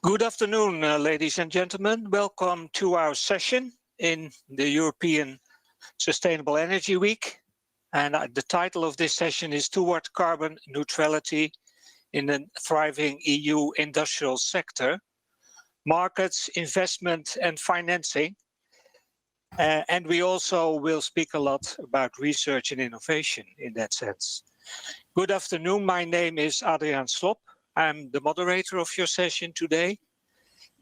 Good afternoon, ladies and gentlemen. Welcome to our session in the European Sustainable Energy Week. And the title of this session is Toward Carbon Neutrality in a Thriving EU Industrial Sector, Markets, Investment and Financing. And we also will speak a lot about research and innovation in that sense. Good afternoon. My name is Adriaan Slop. I'm the moderator of your session today.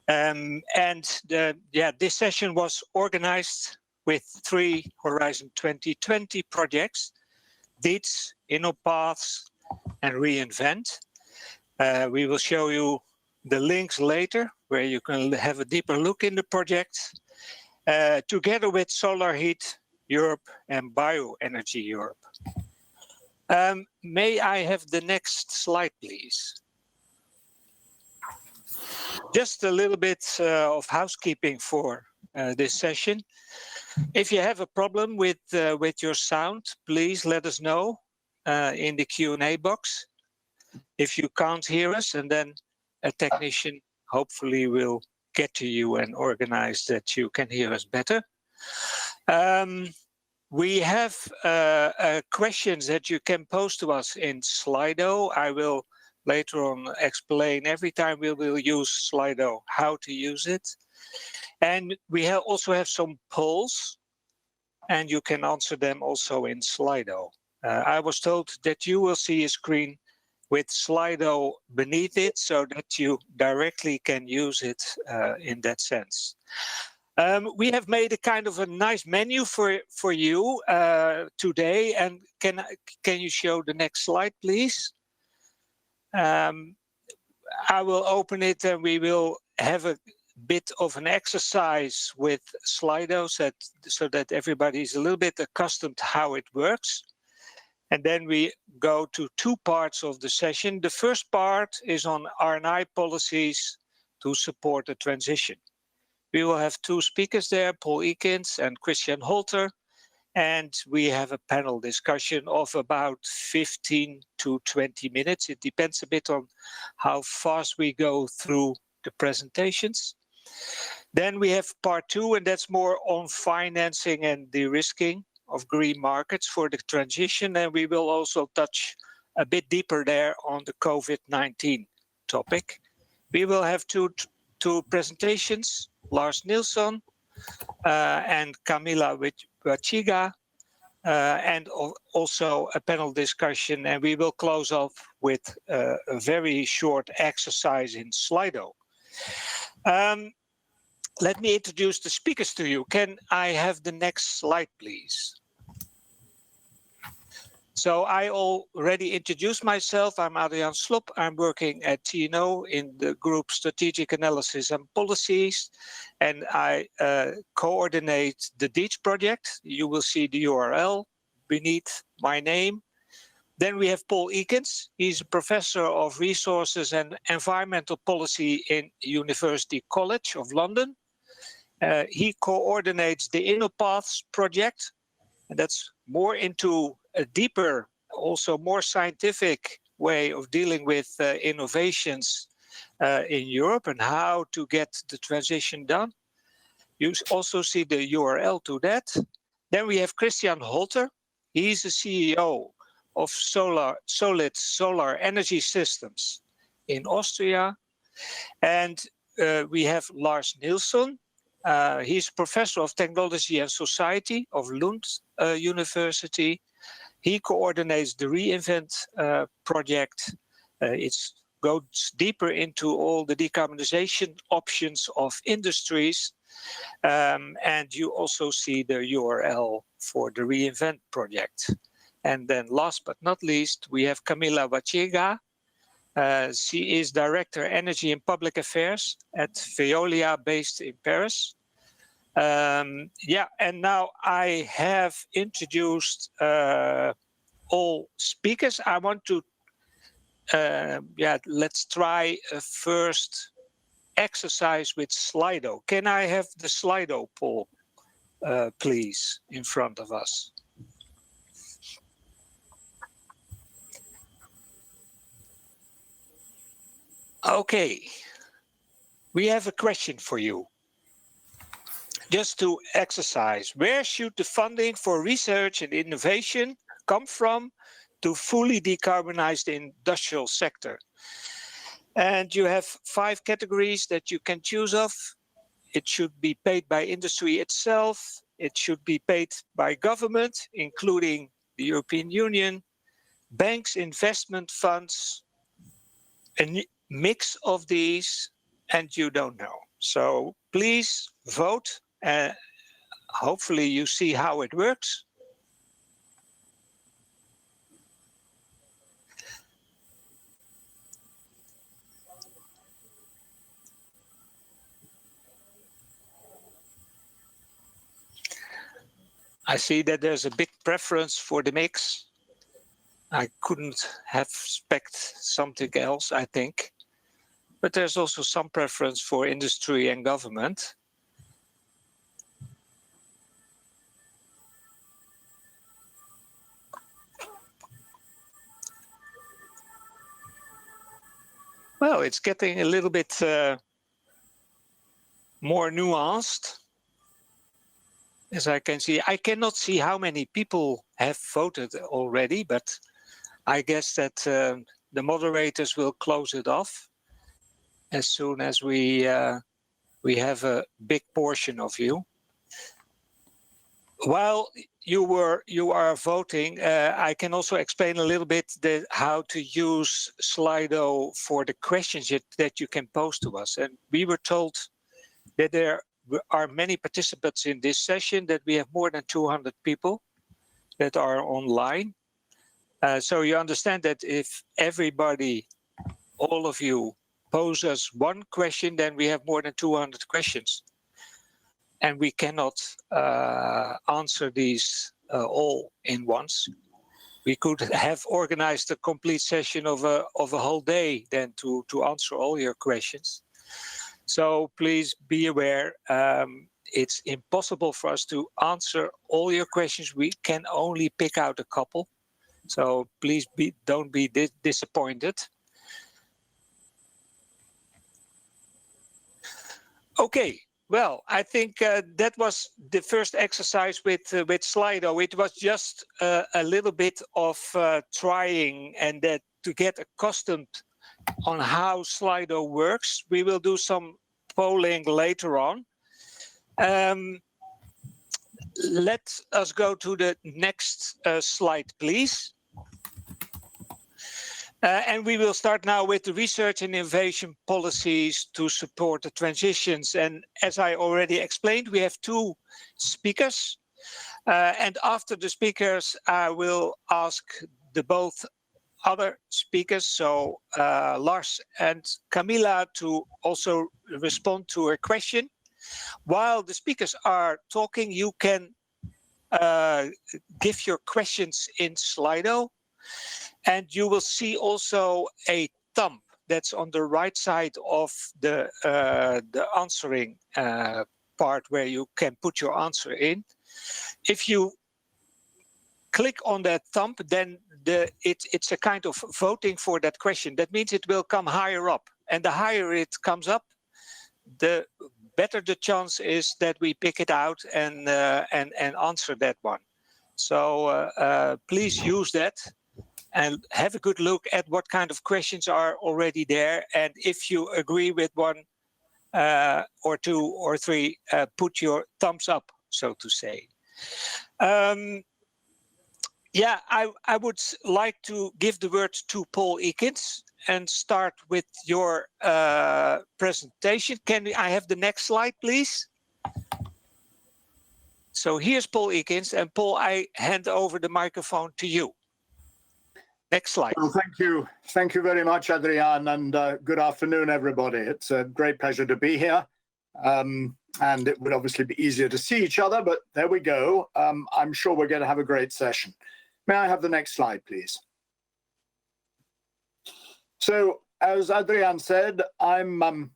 This session was organized with 3 Horizon 2020 projects: DEETS, InnoPaths, and Reinvent. We will show you the links later where you can have a deeper look in the projects, together with Solar Heat Europe and Bioenergy Europe. May I have the next slide, please? Just a little bit of housekeeping for this session. If you have a problem with your sound, please let us know in the Q&A box if you can't hear us, and then a technician hopefully will get to you and organize that you can hear us better. We have questions that you can post to us in Slido. I will later on explain every time we will use Slido how to use it. And we also have some polls, and you can answer them also in Slido. I was told that you will see a screen with Slido beneath it so that you directly can use it in that sense. We have made a kind of a nice menu for you today. And can you show the next slide, please? I will open it and we will have a bit of an exercise with Slido so that everybody is a little bit accustomed to how it works. And then we go to 2 parts of the session. The first part is on R&I policies to support the transition. We will have 2 speakers there, Paul Eakins and Christian Holter. And we have a panel discussion of about 15 to 20 minutes. It depends a bit on how fast we go through the presentations. Then we have part 2, and that's more on financing and de-risking of green markets for the transition. And we will also touch a bit deeper there on the COVID-19 topic. We will have two presentations, Lars Nilsson and Camilla Wachiga, and also a panel discussion, and we will close off with a very short exercise in Slido. Let me introduce the speakers to you. Can I have the next slide, please? So I already introduced myself. I'm Adriaan Slop. I'm working at TNO in the group Strategic Analysis and Policies, and I coordinate the DEETS project. You will see the URL beneath my name. Then we have Paul Eakins. He's a professor of resources and environmental policy in University College of London. He coordinates the InnoPaths project, and that's more into a deeper, also more scientific way of dealing with innovations in Europe and how to get the transition done. You also see the URL to that. Then we have Christian Holter. He's the CEO of Solid Solar Energy Systems in Austria. And we have Lars Nilsson. He's professor of technology and society of Lund University. He coordinates the Reinvent project. It goes deeper into all the decarbonization options of industries. And you also see the URL for the Reinvent project. And then last but not least, we have Camilla Wachiga. She is Director Energy and Public Affairs at Veolia based in Paris. And now I have introduced all speakers. I want to, let's try a first exercise with Slido. Can I have the Slido poll, please, in front of us? Okay. we have a question for you. Just to exercise, where should the funding for research and innovation come from to fully decarbonize the industrial sector? And you have 5 categories that you can choose of. It should be paid by industry itself. It should be paid by government, including the European Union, banks, investment funds, a mix of these, and you don't know. So please vote. Hopefully you see how it works. I see that there's a big preference for the mix. I couldn't have expected something else, I think. But there's also some preference for industry and government. Well, it's getting a little bit more nuanced. As I can see, I cannot see how many people have voted already, but I guess that the moderators will close it off as soon as we have a big portion of you. While you are voting, I can also explain a little bit how to use Slido for the questions that you can pose to us. And we were told that there are many participants in this session, that we have more than 200 people that are online. So you understand that if everybody, all of you, pose us one question, then we have more than 200 questions. And we cannot answer these all in once. We could have organized a complete session of a whole day then to answer all your questions. So please be aware, it's impossible for us to answer all your questions. We can only pick out a couple. So please don't be disappointed. Okay, well, I think that was the first exercise with Slido. It was just a little bit of trying and that to get accustomed on how Slido works. We will do some polling later on. Let us go to the next slide, please. And we will start now with the research and innovation policies to support the transitions. And as I already explained, we have 2 speakers. And after the speakers, I will ask the both other speakers, so Lars and Camilla, to also respond to a question. While the speakers are talking, you can give your questions in Slido. And you will see also a thumb that's on the right side of the answering part where you can put your answer in. If you click on that thumb, then it's a kind of voting for that question. That means it will come higher up. And the higher it comes up, the better the chance is that we pick it out and answer that one. So please use that. And have a good look at what kind of questions are already there. And if you agree with 1 or 2 or 3, put your thumbs up, so to say. Yeah, I would like to give the word to Paul Eakins and start with your presentation. Can I have the next slide, please? So here's Paul Eakins. And Paul, I hand over the microphone to you. Next slide. Well, thank you. Thank you very much, Adriaan, and good afternoon, everybody. It's a great pleasure to be here. And it would obviously be easier to see each other, but there we go. I'm sure we're going to have a great session. May I have the next slide, please? So, as Adriaan said, I'm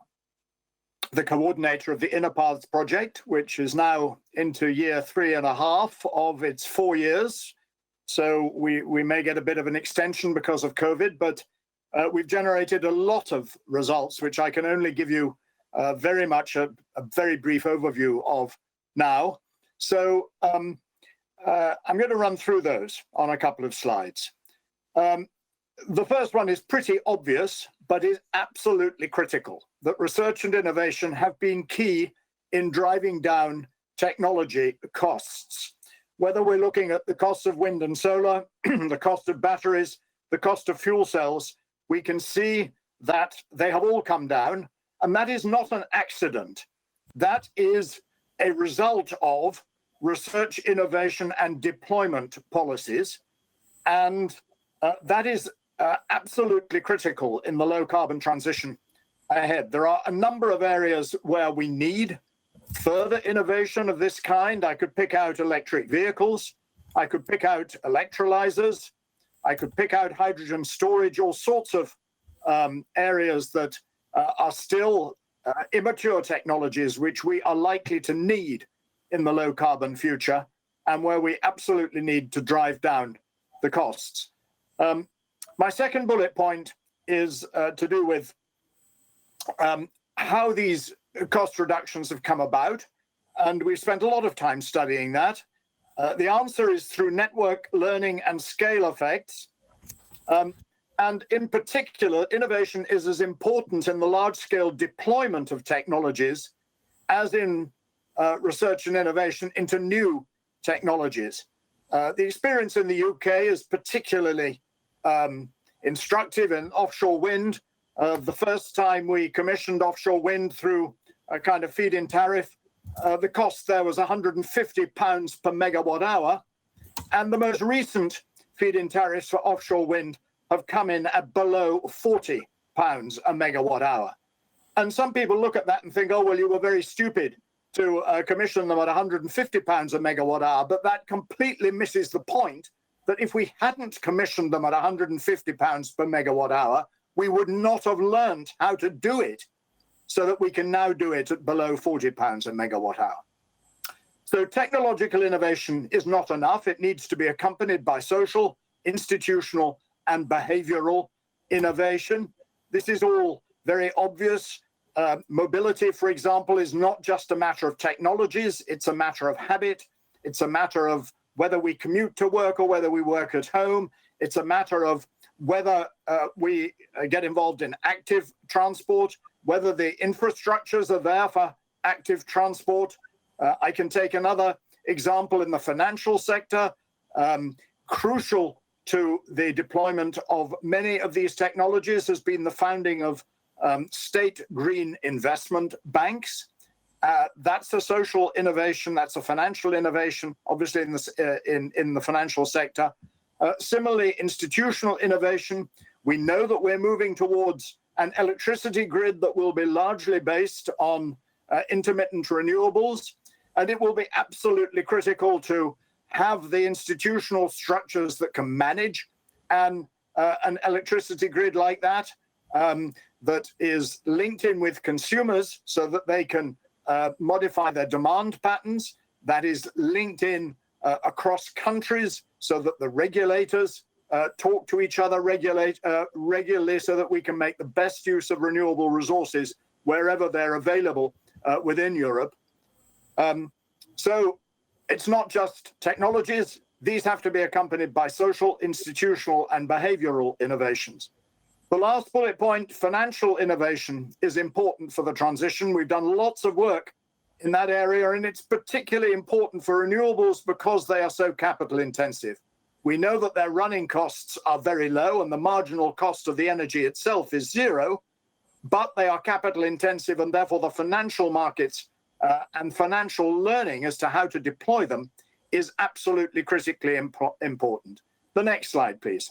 the coordinator of the Inner Paths project, which is now into year 3.5 of its 4 years. So we may get a bit of an extension because of COVID, but we've generated a lot of results, which I can only give you very much a very brief overview of now. So I'm going to run through those on a couple of slides. The first one is pretty obvious, but is absolutely critical, that research and innovation have been key in driving down technology costs. Whether we're looking at the cost of wind and solar, the cost of batteries, the cost of fuel cells, we can see that they have all come down, and that is not an accident. That is a result of research, innovation, and deployment policies, and that is absolutely critical in the low carbon transition ahead. There are a number of areas where we need further innovation of this kind. I could pick out electric vehicles, I could pick out electrolyzers, I could pick out hydrogen storage, all sorts of areas that are still immature technologies which we are likely to need in the low carbon future, and where we absolutely need to drive down the costs. My second bullet point is to do with how these cost reductions have come about, and we've spent a lot of time studying that. The answer is through network learning and scale effects. And in particular, innovation is as important in the large-scale deployment of technologies as in research and innovation into new technologies. The experience in the UK is particularly instructive in offshore wind. The first time we commissioned offshore wind through a kind of feed-in tariff, the cost there was £150 per megawatt hour. And the most recent feed-in tariffs for offshore wind have come in at below £40 a megawatt hour. And some people look at that and think, oh, well, you were very stupid to commission them at £150 a megawatt hour. But that completely misses the point that if we hadn't commissioned them at £150 per megawatt hour, we would not have learned how to do it, so that we can now do it at below £40 a megawatt hour. So technological innovation is not enough. It needs to be accompanied by social, institutional, and behavioral innovation. This is all very obvious. Mobility, for example, is not just a matter of technologies. It's a matter of habit. It's a matter of whether we commute to work or whether we work at home. It's a matter of whether we get involved in active transport, whether the infrastructures are there for active transport. I can take another example in the financial sector. Crucial to the deployment of many of these technologies has been the founding of state green investment banks. That's a social innovation, that's a financial innovation, obviously in the financial sector. Similarly, institutional innovation. We know that we're moving towards an electricity grid that will be largely based on intermittent renewables, and it will be absolutely critical to have the institutional structures that can manage an electricity grid like that, that is linked in with consumers so that they can modify their demand patterns, that is linked in across countries so that the regulators talk to each other regularly so that we can make the best use of renewable resources wherever they're available within Europe. So it's not just technologies. These have to be accompanied by social, institutional, and behavioral innovations. The last bullet point, financial innovation, is important for the transition. We've done lots of work in that area, and it's particularly important for renewables because they are so capital intensive. We know that their running costs are very low and the marginal cost of the energy itself is zero, but they are capital intensive, and therefore the financial markets and financial learning as to how to deploy them is absolutely critically important. The next slide, please.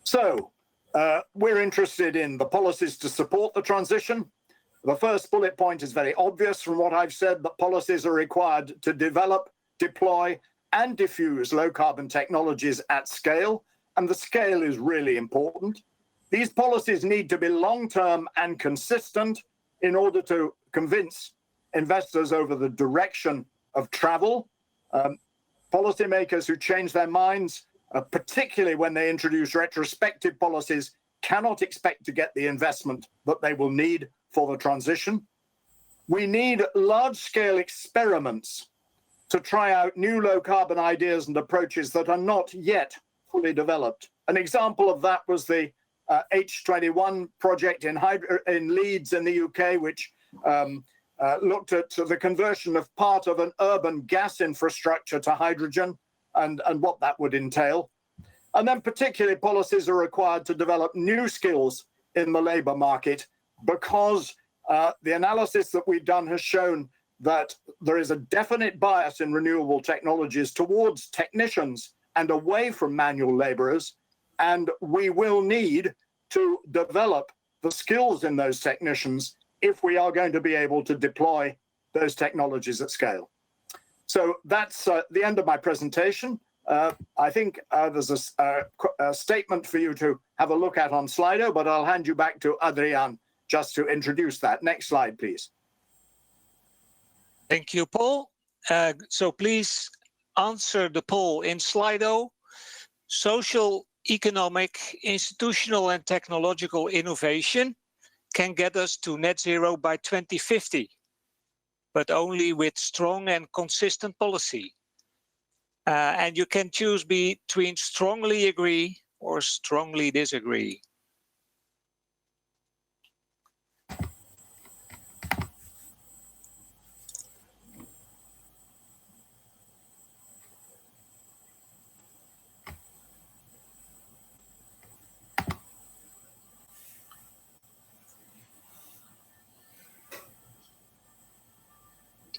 So we're interested in the policies to support the transition. The first bullet point is very obvious from what I've said, that policies are required to develop, deploy, and diffuse low carbon technologies at scale. And the scale is really important. These policies need to be long-term and consistent in order to convince investors over the direction of travel. Policymakers who change their minds, particularly when they introduce retrospective policies, cannot expect to get the investment that they will need for the transition. We need large-scale experiments to try out new low-carbon ideas and approaches that are not yet fully developed. An example of that was the H21 project in Leeds in the UK, which looked at the conversion of part of an urban gas infrastructure to hydrogen and what that would entail. And then particularly policies are required to develop new skills in the labour market, because the analysis that we've done has shown that there is a definite bias in renewable technologies towards technicians and away from manual labourers, and we will need to develop the skills in those technicians if we are going to be able to deploy those technologies at scale. So that's the end of my presentation. I think there's a statement for you to have a look at on Slido, but I'll hand you back to Adriaan just to introduce that. Next slide, please. Thank you, Paul. So please answer the poll in Slido. Social, economic, institutional, and technological innovation can get us to net zero by 2050, but only with strong and consistent policy. And you can choose between strongly agree or strongly disagree.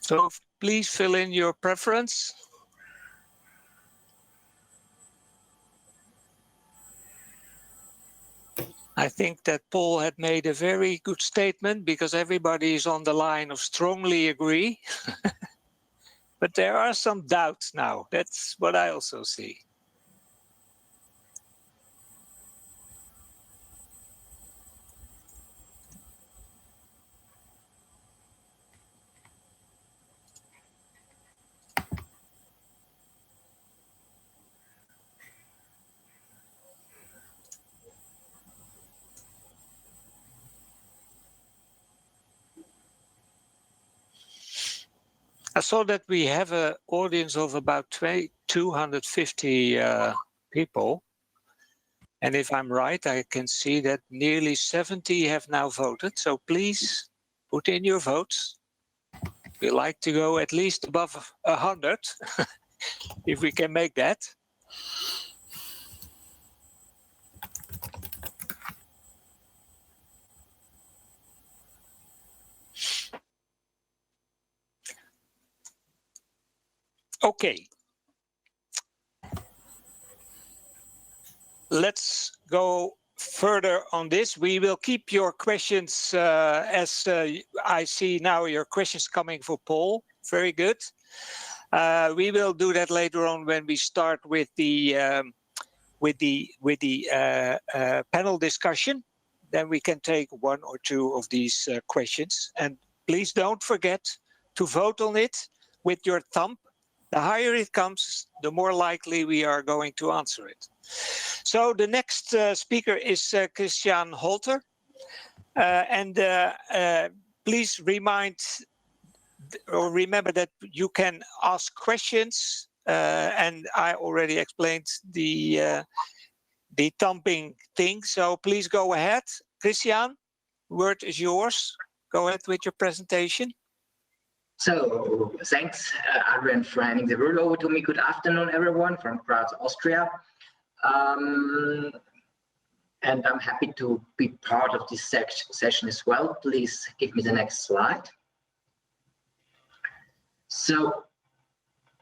So please fill in your preference. I think that Paul had made a very good statement, because everybody is on the line of strongly agree. But there are some doubts now. That's what I also see. I saw that we have an audience of about 250 people. And if I'm right, I can see that nearly 70 have now voted. So please put in your votes. We like to go at least above 100, if we can make that. Okay. Let's go further on this. We will keep your questions as I see now your questions coming for Paul. Very good. We will do that later on when we start with the panel discussion. Then we can take one or two of these questions. And please don't forget to vote on it with your thumb. The higher it comes, the more likely we are going to answer it. So the next speaker is Christian Holter. Please remember that you can ask questions. And I already explained the thumping thing. So please go ahead. Christian, word is yours. Go ahead with your presentation. So thanks, Adriaan, for handing the word over to me. Good afternoon, everyone, from Graz, Austria. And I'm happy to be part of this session as well. Please give me the next slide. So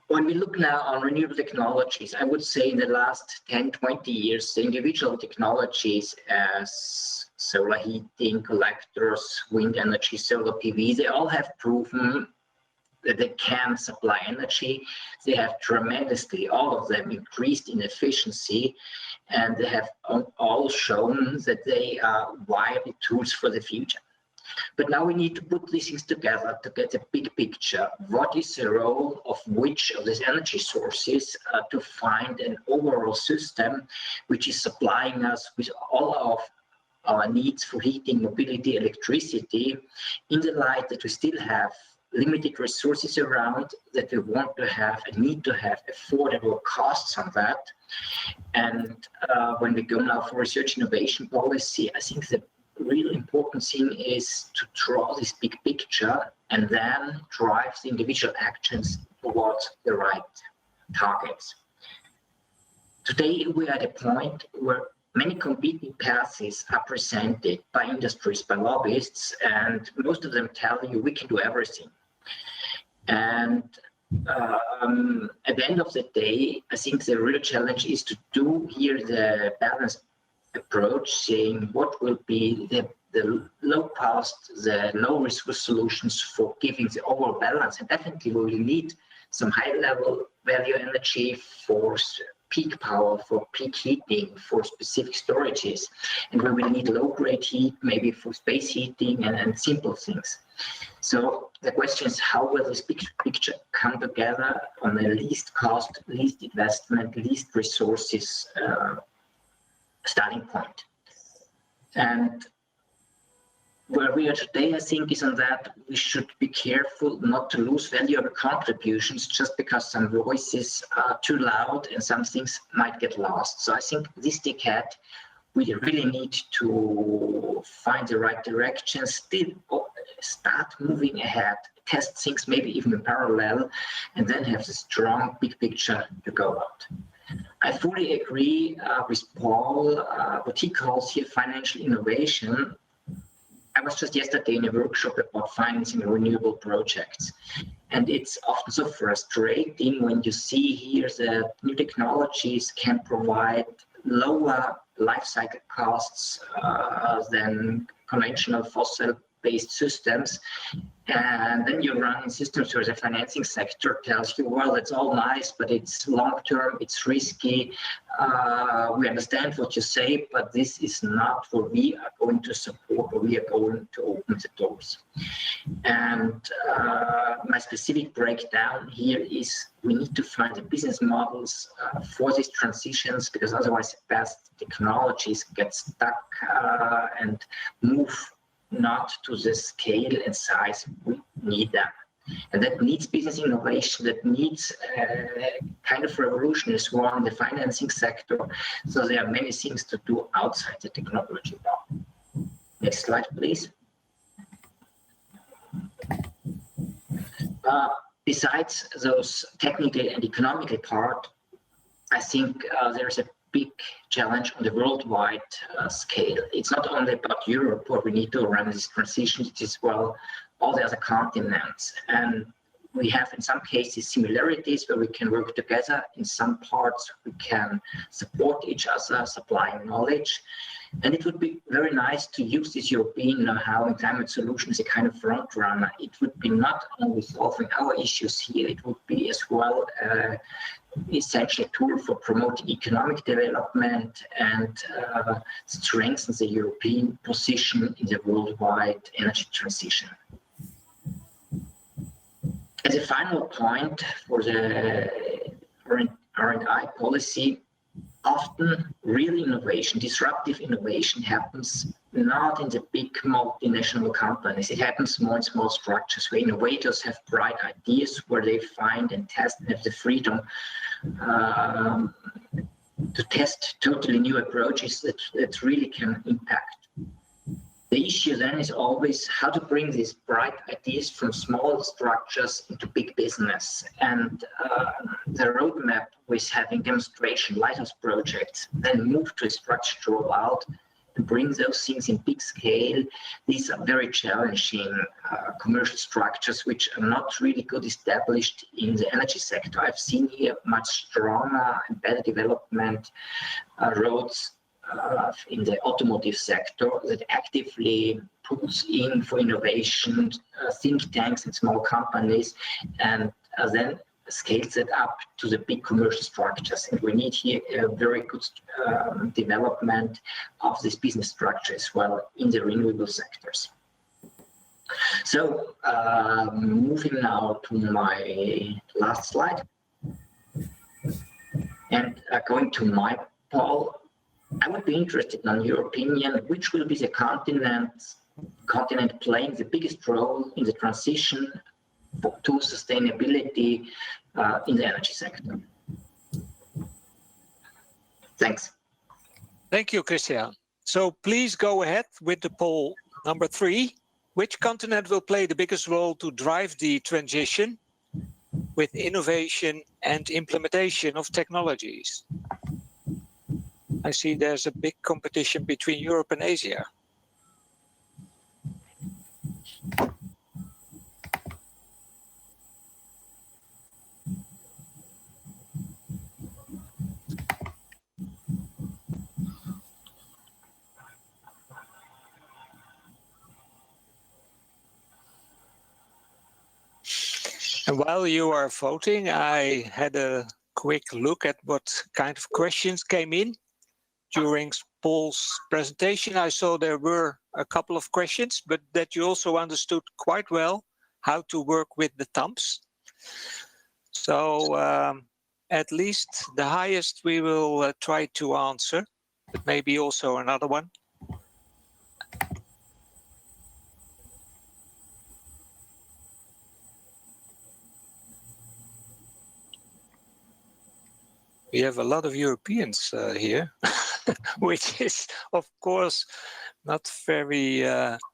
when we look now on renewable technologies, I would say in the last 10, 20 years, the individual technologies as solar heating, collectors, wind energy, solar PV, they all have proven that they can supply energy. They have tremendously, all of them, increased in efficiency, and they have all shown that they are viable tools for the future. But now we need to put these things together to get a big picture. What is the role of which of these energy sources to find an overall system which is supplying us with all of our needs for heating, mobility, electricity, in the light that we still have limited resources around, that we want to have and need to have affordable costs on that. And when we go now for research innovation policy, I think the real important thing is to draw this big picture and then drive the individual actions towards the right targets. Today, we are at a point where many competing paths are presented by industries, by lobbyists, and most of them tell you we can do everything. And at the end of the day, I think the real challenge is to do here the balanced approach, saying what will be the low cost, the low resource solutions for giving the overall balance. And definitely we will need some high level value energy for peak power, for peak heating, for specific storages. And we will need low grade heat, maybe for space heating and simple things. So the question is, how will this big picture come together on the least cost, least investment, least resources starting point? And where we are today, I think, is on that we should be careful not to lose valuable contributions just because some voices are too loud and some things might get lost. So I think this decade, we really need to find the right direction, still start moving ahead, test things maybe even in parallel, and then have the strong big picture to go out. I fully agree with Paul, what he calls here financial innovation. I was just yesterday in a workshop about financing renewable projects. And it's often so frustrating when you see here that new technologies can provide lower life cycle costs than conventional fossil-based systems. And then you run in systems where the financing sector tells you, well, it's all nice, but it's long-term, it's risky. We understand what you say, but this is not what we are going to support, or we are going to open the doors. And my specific breakdown here is we need to find the business models for these transitions, because otherwise best technologies get stuck and move not to the scale and size we need them. And that needs business innovation, that needs kind of revolution as well in the financing sector. So there are many things to do outside the technology now. Next slide, please. Besides those technical and economical part, I think there's a big challenge on the worldwide scale. It's not only about Europe where we need to run this transition, it is well all the other continents. And we have in some cases similarities where we can work together. In some parts we can support each other, supplying knowledge. And it would be very nice to use this European know-how in climate solutions as a kind of front runner. It would be not only solving our issues here, it would be as well essential tool for promoting economic development and strengthen the European position in the worldwide energy transition. As a final point for the R&I policy, often real innovation, disruptive innovation happens not in the big multinational companies. It happens more in small structures where innovators have bright ideas, where they find and test and have the freedom to test totally new approaches that really can impact. The issue then is always how to bring these bright ideas from small structures into big business. And the roadmap with having demonstration lighthouse projects, then move to a structured rollout and bring those things in big scale. These are very challenging commercial structures which are not really good established in the energy sector. I've seen here much stronger and better development roads in the automotive sector that actively puts in for innovation, think tanks and small companies, and then scales it up to the big commercial structures. And we need here a very good development of this business structure as well in the renewable sectors. So moving now to my last slide and going to my Paul. I would be interested in your opinion, which will be the continent playing the biggest role in the transition to sustainability in the energy sector. Thanks. Thank you, Christian. So please go ahead with the poll number 3. Which continent will play the biggest role to drive the transition with innovation and implementation of technologies? I see there's a big competition between Europe and Asia. And while you are voting, I had a quick look at what kind of questions came in during Paul's presentation. I saw there were a couple of questions, but that you also understood quite well how to work with the thumbs. So at least the highest we will try to answer, but maybe also another one. We have a lot of Europeans here, which is, of course, not very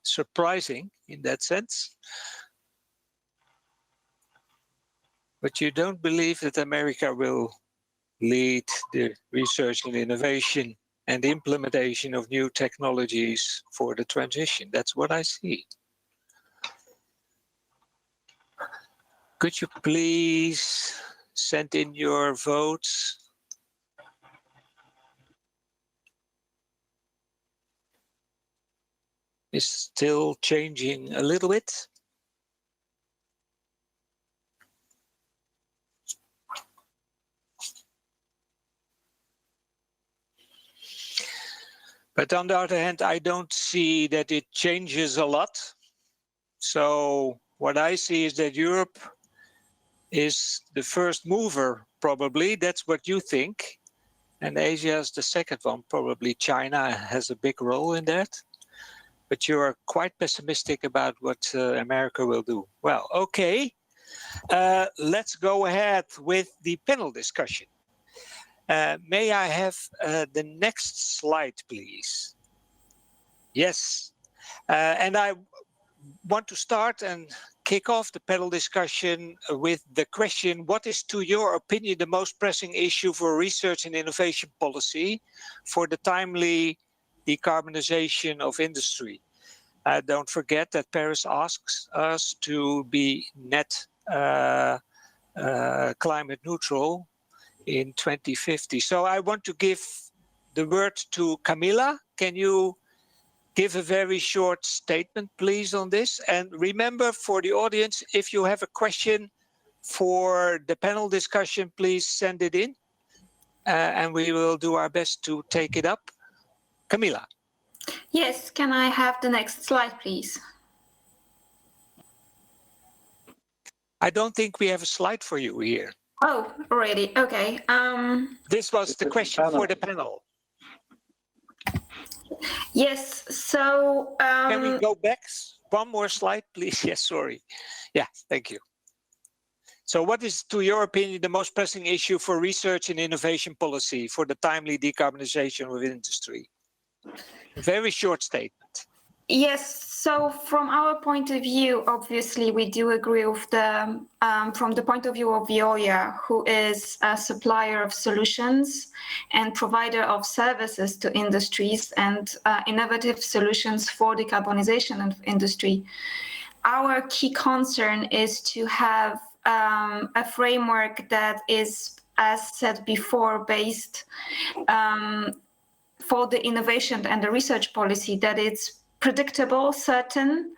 surprising in that sense. But you don't believe that America will lead the research and innovation and implementation of new technologies for the transition. That's what I see. Could you please send in your votes? It's still changing a little bit. But on the other hand, I don't see that it changes a lot. So what I see is that Europe is the first mover, probably. That's what you think. And Asia is the second one. Probably China has a big role in that. But you are quite pessimistic about what America will do. Well, okay. Let's go ahead with the panel discussion. May I have the next slide, please? Yes. And I want to start and kick off the panel discussion with the question, what is, to your opinion, the most pressing issue for research and innovation policy for the timely decarbonization of industry? Don't forget that Paris asks us to be net climate neutral in 2050. So I want to give the word to Camilla. Can you give a very short statement, please, on this? And remember, for the audience, if you have a question for the panel discussion, please send it in, and we will do our best to take it up. Camilla. Yes, can I have the next slide, please? I don't think we have a slide for you here. Oh, already, okay. This was the question for the panel. Yes, so... Can we go back one more slide, please? Yes, sorry. Yeah, thank you. So what is, to your opinion, the most pressing issue for research and innovation policy for the timely decarbonization of industry? A very short statement. Yes, so from our point of view, obviously, we do agree with the, from the point of view of Veolia, who is a supplier of solutions and provider of services to industries and innovative solutions for decarbonization of industry. Our key concern is to have a framework that is, as said before, based for the innovation and the research policy, that it's predictable, certain,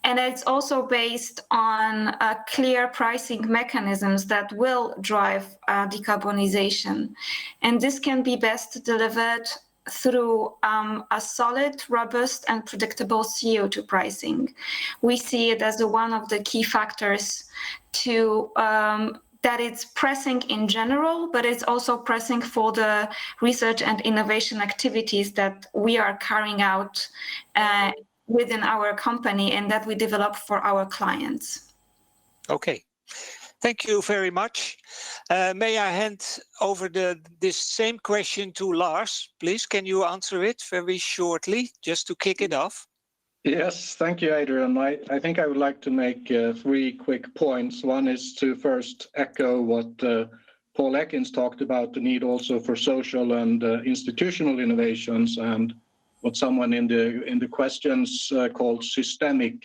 and it's also based on clear pricing mechanisms that will drive decarbonization. And this can be best delivered through a solid, robust, and predictable CO2 pricing. We see it as one of the key factors to that it's pressing in general, but it's also pressing for the research and innovation activities that we are carrying out within our company and that we develop for our clients. Okay. Thank you very much. May I hand over this same question to Lars, please? Can you answer it very shortly, just to kick it off? Yes, thank you, Adrian. I think I would like to make 3 quick points. One is to first echo what Paul Ekins talked about, the need also for social and institutional innovations, and what someone in the questions called systemic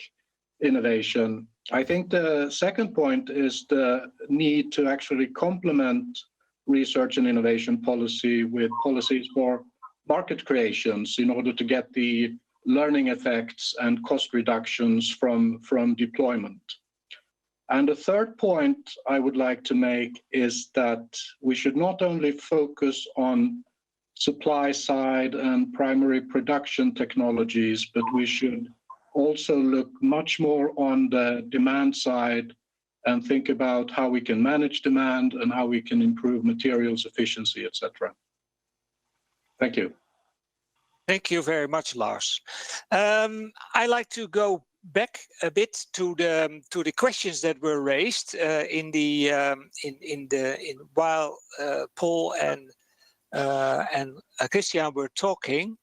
innovation. I think the second point is the need to actually complement research and innovation policy with policies for market creations in order to get the learning effects and cost reductions from deployment. And the third point I would like to make is that we should not only focus on supply side and primary production technologies, but we should also look much more on the demand side and think about how we can manage demand and how we can improve materials efficiency, etc. Thank you. Thank you very much, Lars. I like to go back a bit to the questions that were raised while Paul and Christian were talking.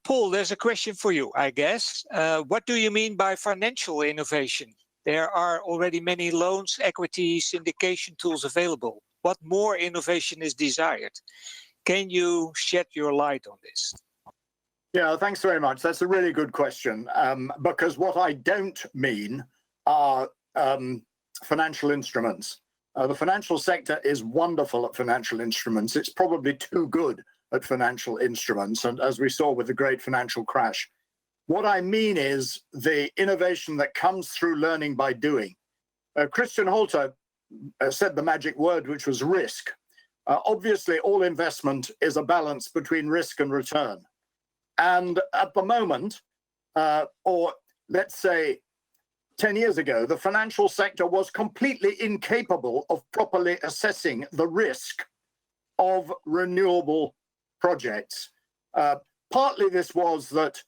Paul, there's a question for you, I guess. What do you mean by financial innovation? There are already many loans, equity, syndication tools available. What more innovation is desired? Can you shed your light on this? Yeah, thanks very much. That's a really good question, because what I don't mean are financial instruments. The financial sector is wonderful at financial instruments. It's probably too good at financial instruments, and as we saw with the great financial crash. What I mean is the innovation that comes through learning by doing. Christian Holter said the magic word, which was risk. Obviously, all investment is a balance between risk and return. And at the moment, or let's say 10 years ago, the financial sector was completely incapable of properly assessing the risk of renewable projects. Partly this was that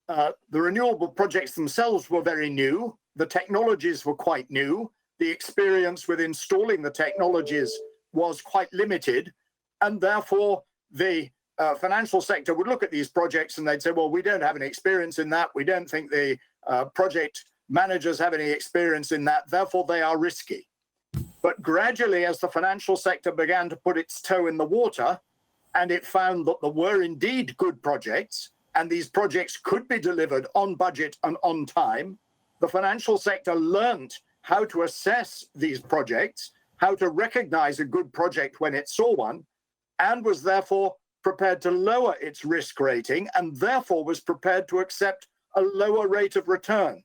the renewable projects themselves were very new, the technologies were quite new, the experience with installing the technologies was quite limited, and therefore the financial sector would look at these projects and they'd say, well, we don't have any experience in that, we don't think the project managers have any experience in that, therefore they are risky. But gradually, as the financial sector began to put its toe in the water, and it found that there were indeed good projects, and these projects could be delivered on budget and on time, the financial sector learned how to assess these projects, how to recognize a good project when it saw one, and was therefore prepared to lower its risk rating, and therefore was prepared to accept a lower rate of return.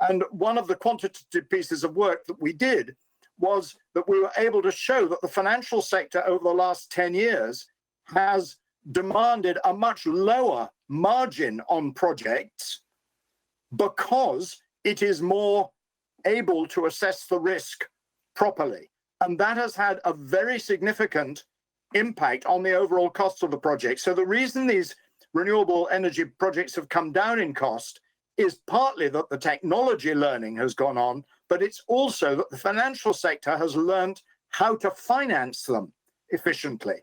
And one of the quantitative pieces of work that we did was that we were able to show that the financial sector over the last 10 years has demanded a much lower margin on projects because it is more able to assess the risk properly. And that has had a very significant impact on the overall cost of the project. So the reason these renewable energy projects have come down in cost is partly that the technology learning has gone on, but it's also that the financial sector has learned how to finance them efficiently.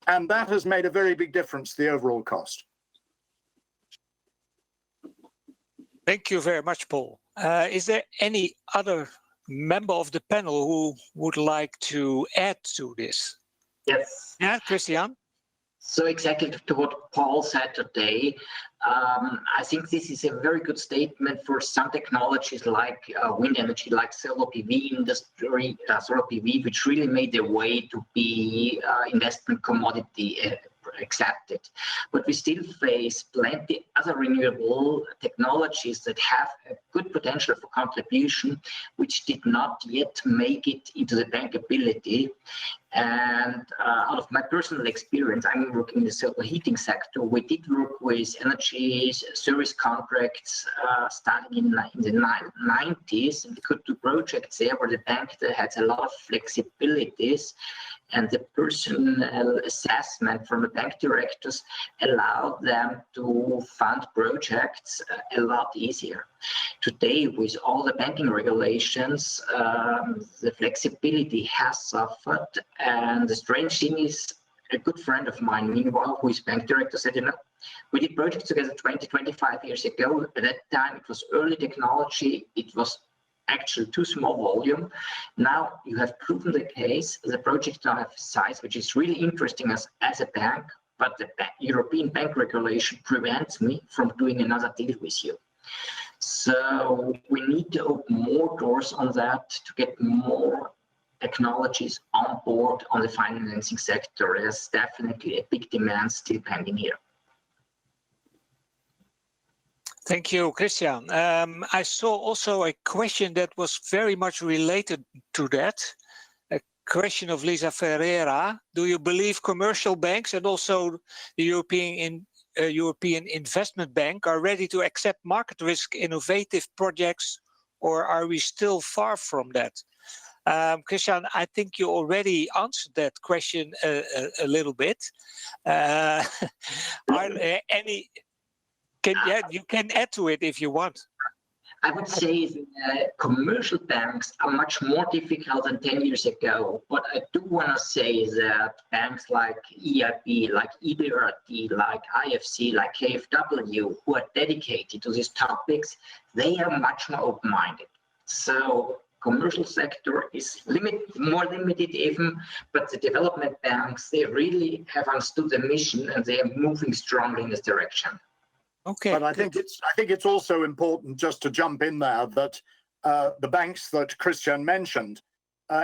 And that has made a very big difference to the overall cost. Thank you very much, Paul. Is there any other member of the panel who would like to add to this? Yes. Yeah, Christian? So exactly to what Paul said today, I think this is a very good statement for some technologies like wind energy, like solar PV industry, solar PV, which really made their way to be investment commodity accepted. But we still face plenty other renewable technologies that have a good potential for contribution, which did not yet make it into the bankability. And out of my personal experience, I'm working in the solar heating sector. We did work with energy service contracts starting in the 90s. And we could do projects there where the bank had a lot of flexibilities, and the personal assessment from the bank directors allowed them to fund projects a lot easier. Today, with all the banking regulations, the flexibility has suffered, and the strange thing is, a good friend of mine, meanwhile, who is bank director, said, we did projects together 20, 25 years ago. At that time, it was early technology. It was actually too small volume. Now you have proven the case. The project now have a size which is really interesting as a bank, but the European bank regulation prevents me from doing another deal with you. So we need to open more doors on that to get more technologies on board on the financing sector. There's definitely a big demand still pending here. Thank you, Christian. I saw also a question that was very much related to that. A question of Lisa Ferreira. Do you believe commercial banks and also the European Investment Bank are ready to accept market risk innovative projects, or are we still far from that? Christian, I think you already answered that question a little bit. Are there any... you can add to it if you want. I would say commercial banks are much more difficult than 10 years ago. What I do want to say is that banks like EIB, like EBRD, like IFC, like KfW, who are dedicated to these topics, they are much more open-minded. So commercial sector is more limited even, but the development banks, they really have understood the mission and they are moving strongly in this direction. Okay. But I think it's also important just to jump in there that the banks that Christian mentioned,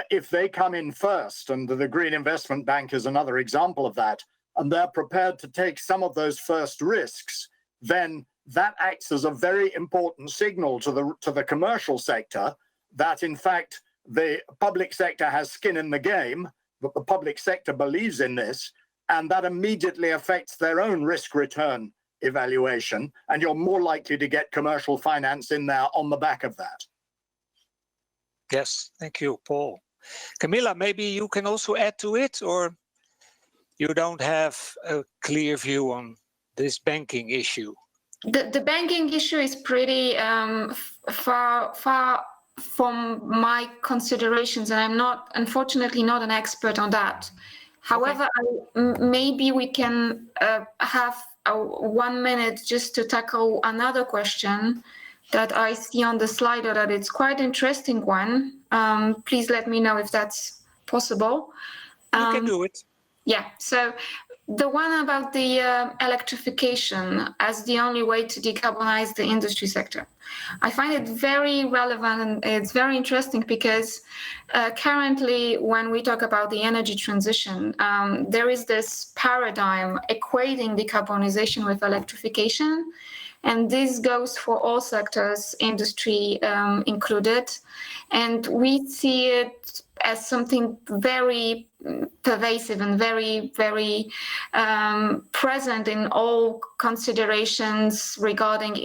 if they come in first, and the Green Investment Bank is another example of that, and they're prepared to take some of those first risks, then that acts as a very important signal to the commercial sector that in fact the public sector has skin in the game, that the public sector believes in this, and that immediately affects their own risk return evaluation, and you're more likely to get commercial finance in there on the back of that. Yes, thank you, Paul. Camilla, maybe you can also add to it, or you don't have a clear view on this banking issue? The banking issue is pretty far from my considerations, and I'm unfortunately not an expert on that. However, okay. Maybe we can have 1 minute just to tackle another question that I see on the slide, that it's quite interesting one. Please let me know if that's possible. You can do it. Yeah, so the one about the electrification as the only way to decarbonize the industry sector. I find it very relevant and it's very interesting because currently when we talk about the energy transition, there is this paradigm equating decarbonization with electrification. And this goes for all sectors, industry included. And we see it as something very pervasive and very, very present in all considerations regarding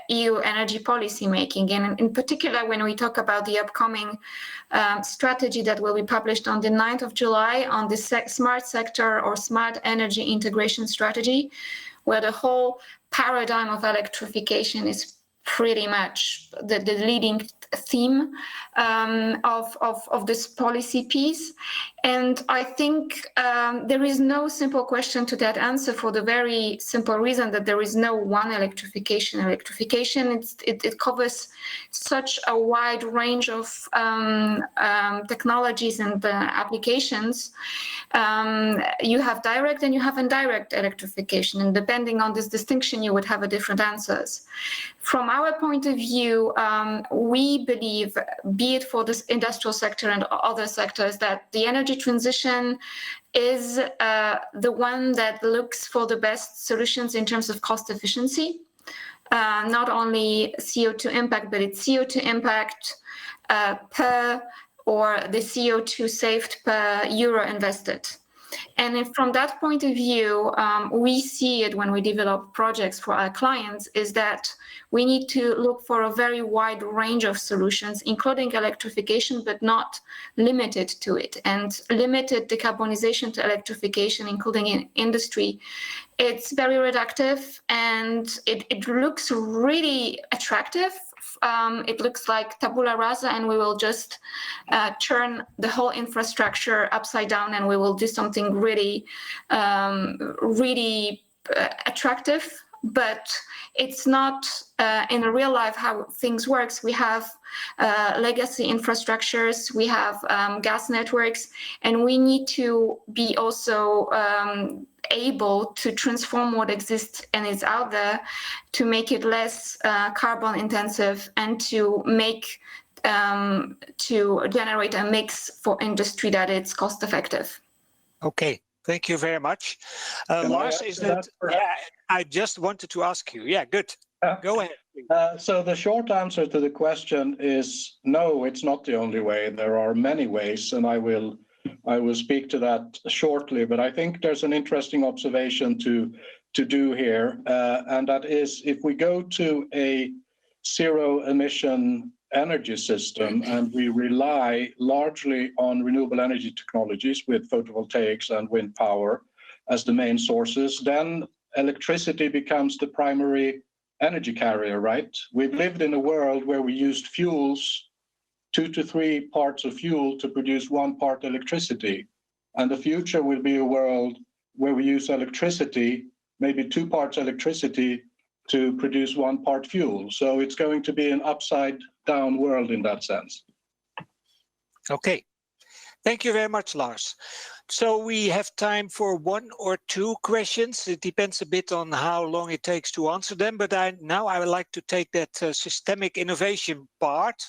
EU energy policy making. And in particular, when we talk about the upcoming strategy that will be published on the 9th of July on the smart sector or smart energy integration strategy, where the whole paradigm of electrification is pretty much the leading theme of this policy piece. And I think there is no simple question to that answer for the very simple reason that there is no one electrification. Electrification, it covers such a wide range of technologies and applications. You have direct and you have indirect electrification, and depending on this distinction, you would have a different answers. From our point of view, we believe, be it for this industrial sector and other sectors, that the energy transition is the one that looks for the best solutions in terms of cost efficiency, not only CO2 impact, but it's CO2 impact per or the CO2 saved per euro invested. And from that point of view, we see it when we develop projects for our clients, is that we need to look for a very wide range of solutions, including electrification, but not limited to it. And limited decarbonization to electrification, including in industry, it's very reductive, and it looks really attractive. It looks like tabula rasa, and we will just turn the whole infrastructure upside down, and we will do something really, really attractive. But it's not in real life how things works. We have legacy infrastructures, we have gas networks, and we need to be also able to transform what exists and is out there to make it less carbon intensive, and to make to generate a mix for industry that it's cost effective. Okay, thank you very much. Lars, is that? Yeah, I just wanted to ask you. Yeah, good. Go ahead. So the short answer to the question is no, it's not the only way. There are many ways, and I will speak to that shortly. But I think there's an interesting observation to do here, and that is, if we go to a zero emission energy system and we rely largely on renewable energy technologies with photovoltaics and wind power as the main sources, then electricity becomes the primary energy carrier, right? We've lived in a world where we used fuels, 2 to 3 parts of fuel to produce 1 part electricity. And the future will be a world where we use electricity, maybe 2 parts electricity to produce 1 part fuel. So it's going to be an upside down world in that sense. Okay. Thank you very much, Lars. So we have time for 1 or 2 questions. It depends a bit on how long it takes to answer them, but now I would like to take that systemic innovation part.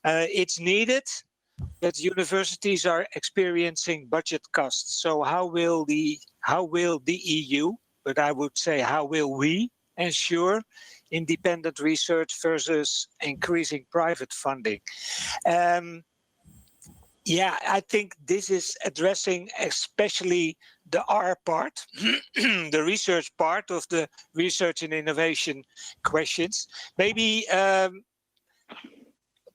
It's needed, but universities are experiencing budget costs. So how will the EU, but I would say how will we ensure independent research versus increasing private funding? Yeah, I think this is addressing especially the R part, the research part of the research and innovation questions. Maybe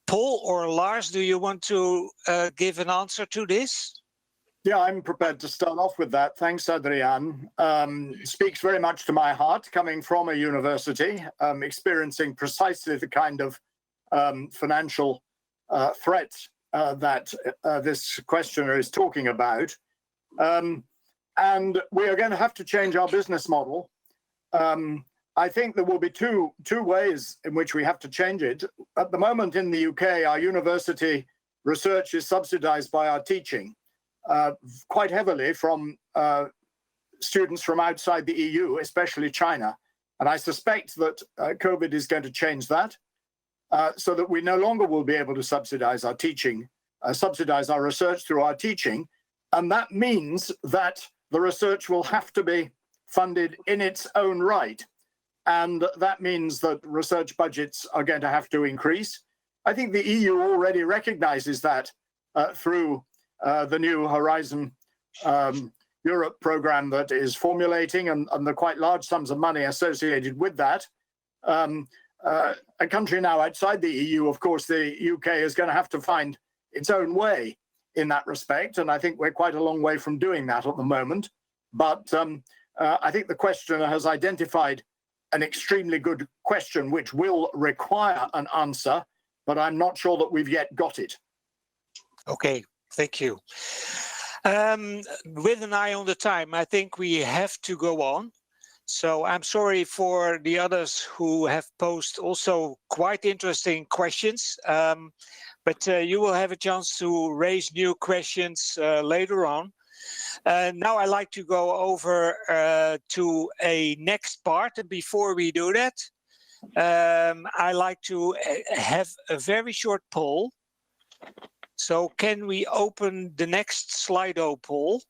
Paul or Lars, do you want to give an answer to this? Yeah, I'm prepared to start off with that. Thanks, Adriaan. Speaks very much to my heart, coming from a university, experiencing precisely the kind of financial threat that this questioner is talking about. And we are going to have to change our business model. I think there will be two ways in which we have to change it. At the moment in the UK, our university research is subsidized by our teaching quite heavily from students from outside the EU, especially China. And I suspect that COVID is going to change that. So that we no longer will be able to subsidize our teaching, subsidize our research through our teaching. And that means that the research will have to be funded in its own right. And that means that research budgets are going to have to increase. I think the EU already recognizes that through the new Horizon Europe program that is formulating and the quite large sums of money associated with that. A country now outside the EU, of course, the UK is going to have to find its own way in that respect. And I think we're quite a long way from doing that at the moment. But I think the questioner has identified an extremely good question, which will require an answer, but I'm not sure that we've yet got it. Okay, thank you. With an eye on the time, I think we have to go on. So I'm sorry for the others who have posed also quite interesting questions, but you will have a chance to raise new questions later on. Now I'd like to go over to a next part. And before we do that, I like to have a very short poll. So can we open the next Slido poll?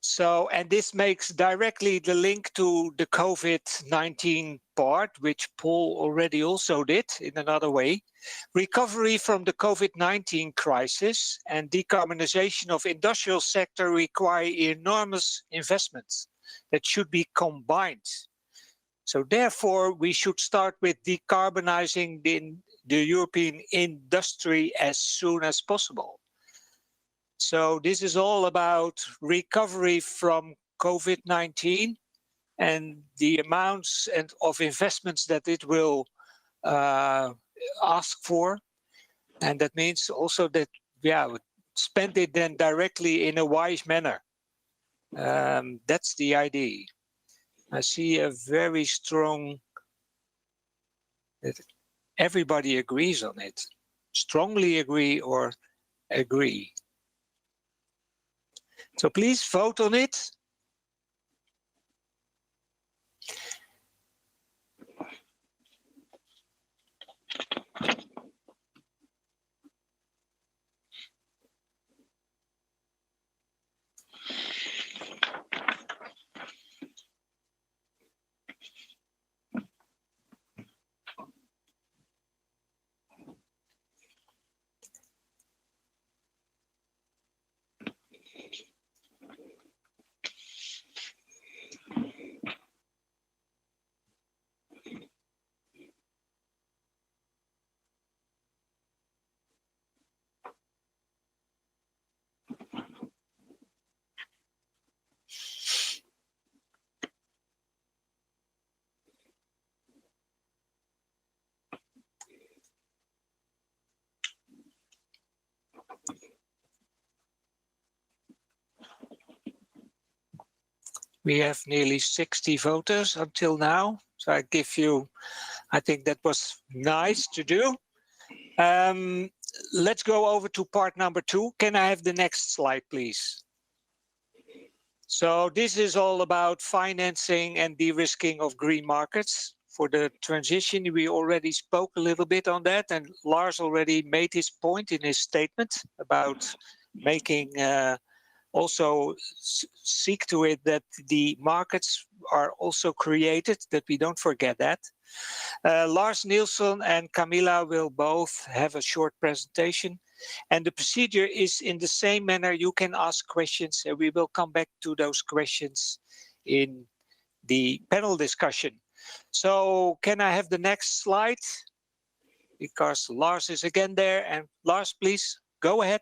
So, and this makes directly the link to the COVID-19 part, which Paul already also did in another way. Recovery from the COVID-19 crisis and decarbonization of industrial sector require enormous investments that should be combined. So therefore, we should start with decarbonizing the European industry as soon as possible. So this is all about recovery from COVID-19 and the amounts of investments that it will ask for. And that means also that, spend it then directly in a wise manner. That's the idea. I see a very strong, that everybody agrees on it. Strongly agree or agree. So please vote on it. We have nearly 60 voters until now. So I think that was nice to do. Let's go over to part number 2. Can I have the next slide, please? So this is all about financing and de-risking of green markets. For the transition, we already spoke a little bit on that, and Lars already made his point in his statement about making also seek to it that the markets are also created, that we don't forget that. Lars Nielsen and Camilla will both have a short presentation, and the procedure is in the same manner. You can ask questions, and we will come back to those questions in the panel discussion. So can I have the next slide? Because Lars is again there, and Lars, please go ahead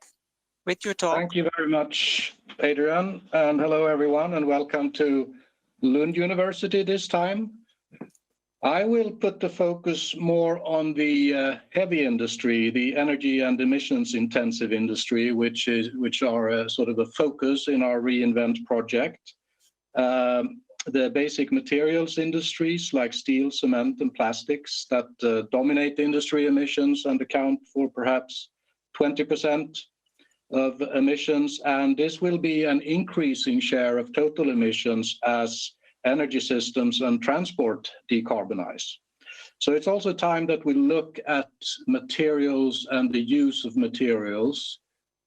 with your talk. Thank you very much, Adrian, and hello everyone, and welcome to Lund University this time. I will put the focus more on the heavy industry, the energy and emissions intensive industry, which are sort of a focus in our reInvent project. The basic materials industries like steel, cement, and plastics that dominate industry emissions and account for perhaps 20% of emissions, and this will be an increasing share of total emissions as energy systems and transport decarbonize. So it's also time that we look at materials and the use of materials.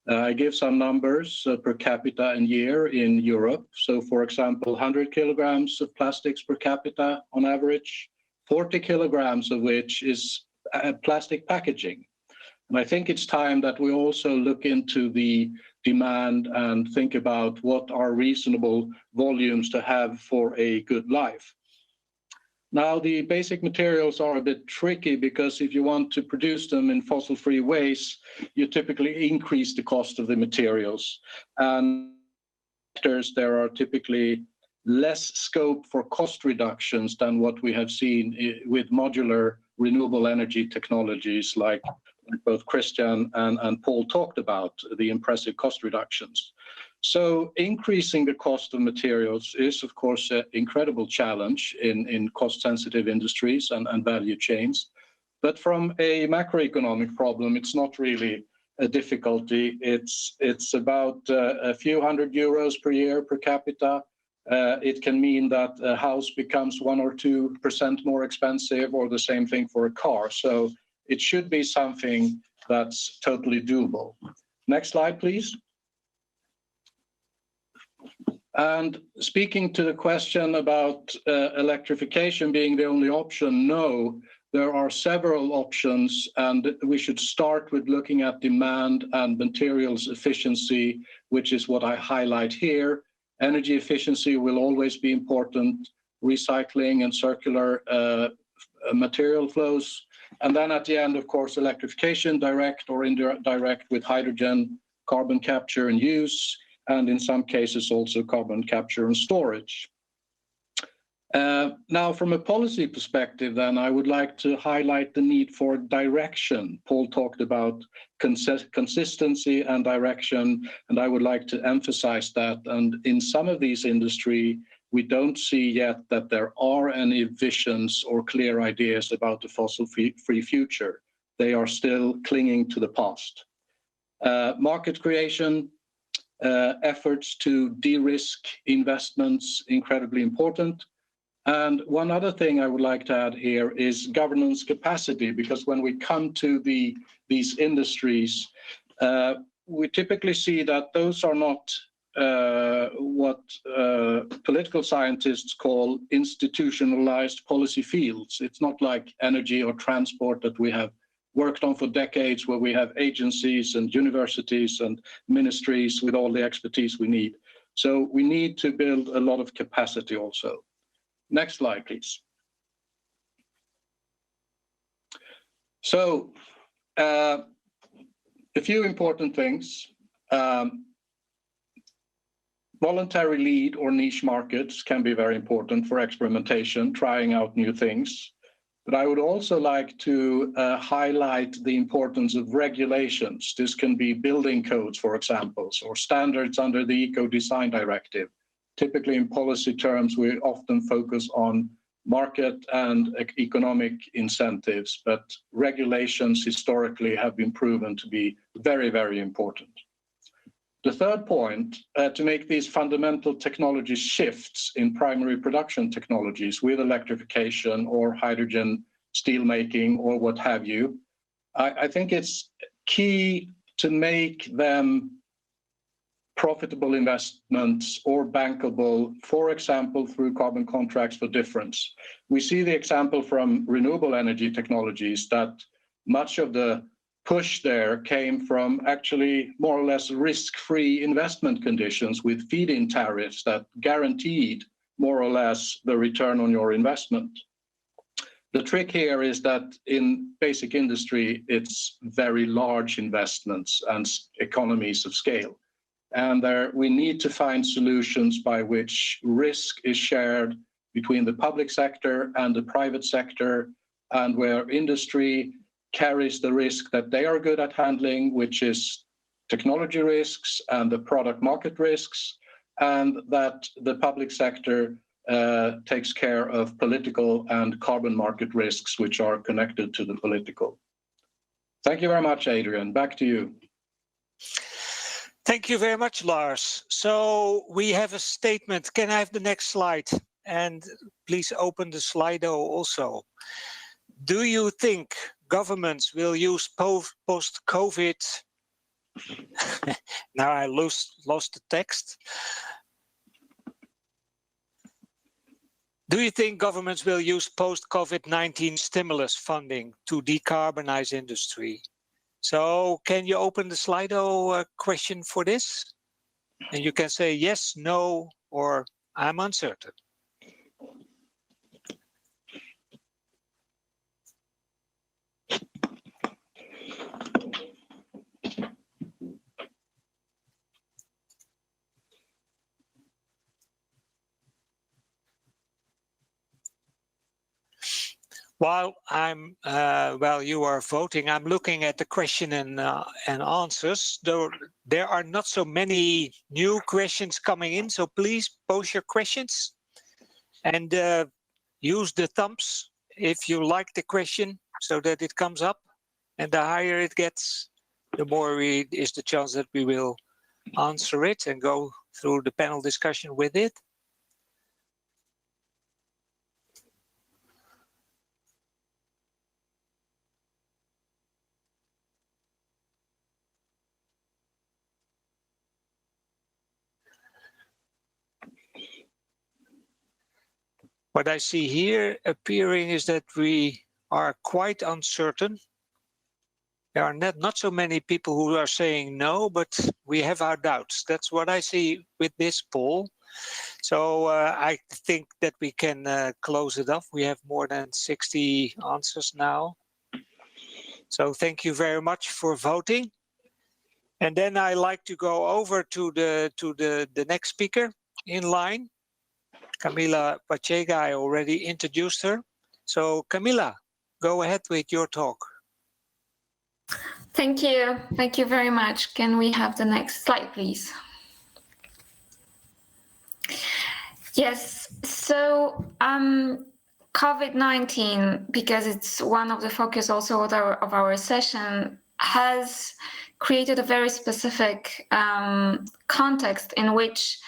I give some numbers per capita and year in Europe. So for example, 100 kilograms of plastics per capita on average, 40 kilograms of which is plastic packaging. And I think it's time that we also look into the demand and think about what are reasonable volumes to have for a good life. Now, the basic materials are a bit tricky because if you want to produce them in fossil-free ways, you typically increase the cost of the materials. And there are typically less scope for cost reductions than what we have seen with modular renewable energy technologies like both Christian and Paul talked about, the impressive cost reductions. So increasing the cost of materials is, of course, an incredible challenge in cost-sensitive industries and value chains. But from a macroeconomic problem, it's not really a difficulty. It's about a few €100 per year per capita. It can mean that a house becomes 1 or 2% more expensive, or the same thing for a car. So it should be something that's totally doable. Next slide, please. And speaking to the question about electrification being the only option, no, there are several options, and we should start with looking at demand and materials efficiency, which is what I highlight here. Energy efficiency will always be important, recycling and circular material flows. And then at the end, of course, electrification, direct or indirect with hydrogen, carbon capture and use, and in some cases also carbon capture and storage. Now, from a policy perspective, then, I would like to highlight the need for direction. Paul talked about consistency and direction, and I would like to emphasize that. And in some of these industries, we don't see yet that there are any visions or clear ideas about the fossil-free future. They are still clinging to the past. Market creation, efforts to de-risk investments, incredibly important. And one other thing I would like to add here is governance capacity, because when we come to these industries, we typically see that those are not what political scientists call institutionalized policy fields. It's not like energy or transport that we have worked on for decades, where we have agencies and universities and ministries with all the expertise we need. So we need to build a lot of capacity also. Next slide, please. So a few important things. Voluntary lead or niche markets can be very important for experimentation, trying out new things. But I would also like to highlight the importance of regulations. This can be building codes, for example, or standards under the Eco-Design Directive. Typically in policy terms, we often focus on market and economic incentives, but regulations historically have been proven to be very, very important. The third point, to make these fundamental technology shifts in primary production technologies with electrification or hydrogen steelmaking or what have you, I think it's key to make them profitable investments or bankable, for example, through carbon contracts for difference. We see the example from renewable energy technologies that much of the push there came from actually more or less risk-free investment conditions with feed-in tariffs that guaranteed more or less the return on your investment. The trick here is that in basic industry, it's very large investments and economies of scale. And there we need to find solutions by which risk is shared between the public sector and the private sector, and where industry carries the risk that they are good at handling, which is technology risks and the product market risks, and that the public sector takes care of political and carbon market risks, which are connected to the political. Thank you very much, Adrian. Back to you. Thank you very much, Lars. So we have a statement. Can I have the next slide? And please open the Slido also. Do you think governments will use post-COVID? Now I lost the text. Do you think governments will use post-COVID-19 stimulus funding to decarbonize industry? So can you open the Slido question for this? And you can say yes, no, or I'm uncertain. While you are voting, I'm looking at the question and answers. Though there are not so many new questions coming in, so please post your questions and use the thumbs if you like the question, so that it comes up. And the higher it gets, the more is the chance that we will answer it and go through the panel discussion with it. What I see here appearing is that we are quite uncertain. There are not so many people who are saying no, but we have our doubts. That's what I see with this poll. So I think that we can close it off. We have more than 60 answers now. So thank you very much for voting. And then I like to go over to the next speaker in line. Camila Pachega, I already introduced her. So Camila, go ahead with your talk. Thank you. Thank you very much. Can we have the next slide, please? Yes, so COVID-19, because it's one of the focus also of our session, has created a very specific context in which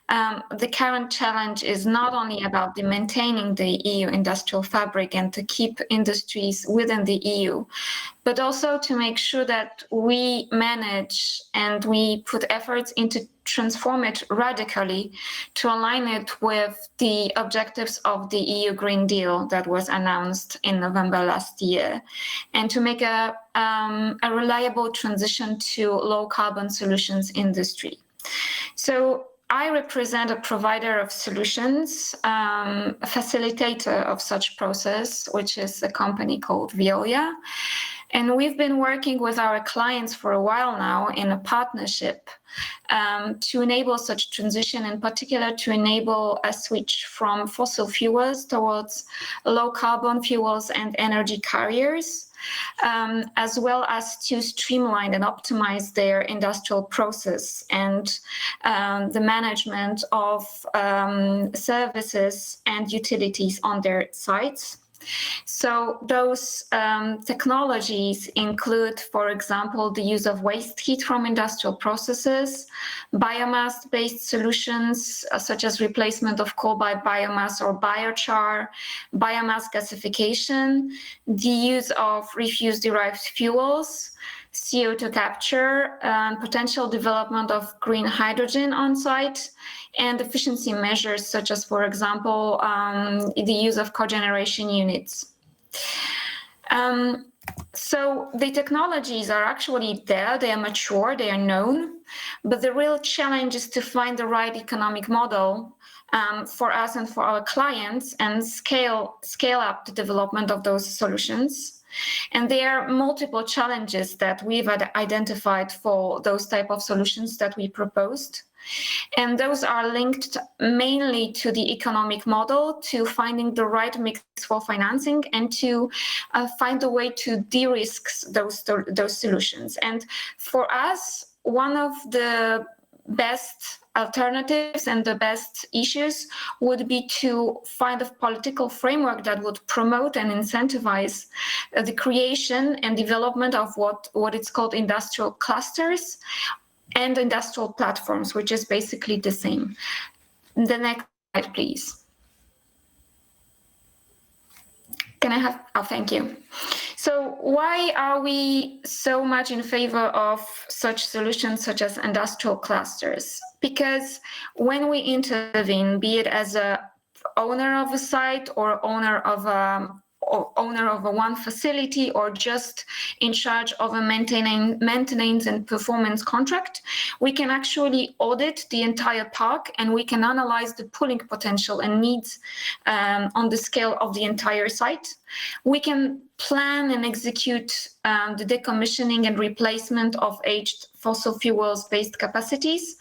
the current challenge is not only about maintaining the EU industrial fabric and to keep industries within the EU, but also to make sure that we manage and we put efforts into transform it radically to align it with the objectives of the EU Green Deal that was announced in November last year, and to make a reliable transition to low carbon solutions industry. So I represent a provider of solutions, a facilitator of such process, which is a company called Veolia. And we've been working with our clients for a while now in a partnership to enable such transition, in particular to enable a switch from fossil fuels towards low carbon fuels and energy carriers, as well as to streamline and optimize their industrial process and the management of services and utilities on their sites. So those technologies include, for example, the use of waste heat from industrial processes, biomass-based solutions such as replacement of coal by biomass or biochar, biomass gasification, the use of refuse-derived fuels, CO2 capture, potential development of green hydrogen on site, and efficiency measures such as, for example, the use of cogeneration units. So the technologies are actually there, they are mature, they are known, but the real challenge is to find the right economic model for us and for our clients and scale up the development of those solutions. And there are multiple challenges that we've identified for those type of solutions that we proposed. And those are linked mainly to the economic model, to finding the right mix for financing, and to find a way to de-risk those solutions. And for us, one of the best alternatives and the best issues would be to find a political framework that would promote and incentivize the creation and development of what it's called industrial clusters and industrial platforms, which is basically the same. The next slide, please. Can I have, oh, thank you. So why are we so much in favor of such solutions such as industrial clusters? Because when we intervene, be it as a owner of a site or owner of a one facility, or just in charge of a maintenance and performance contract, we can actually audit the entire park and we can analyze the pooling potential and needs on the scale of the entire site. We can plan and execute the decommissioning and replacement of aged fossil fuels-based capacities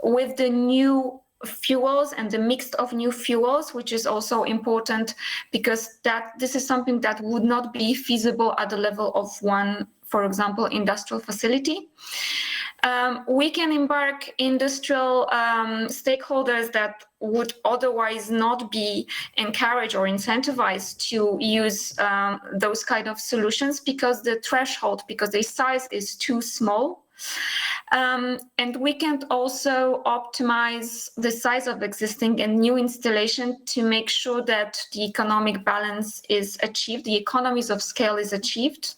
with the new fuels and the mix of new fuels, which is also important because this is something that would not be feasible at the level of one, for example, industrial facility. We can embark industrial stakeholders that would otherwise not be encouraged or incentivized to use those kind of solutions because the threshold, because the size is too small. And we can also optimize the size of existing and new installation to make sure that the economic balance is achieved, the economies of scale is achieved.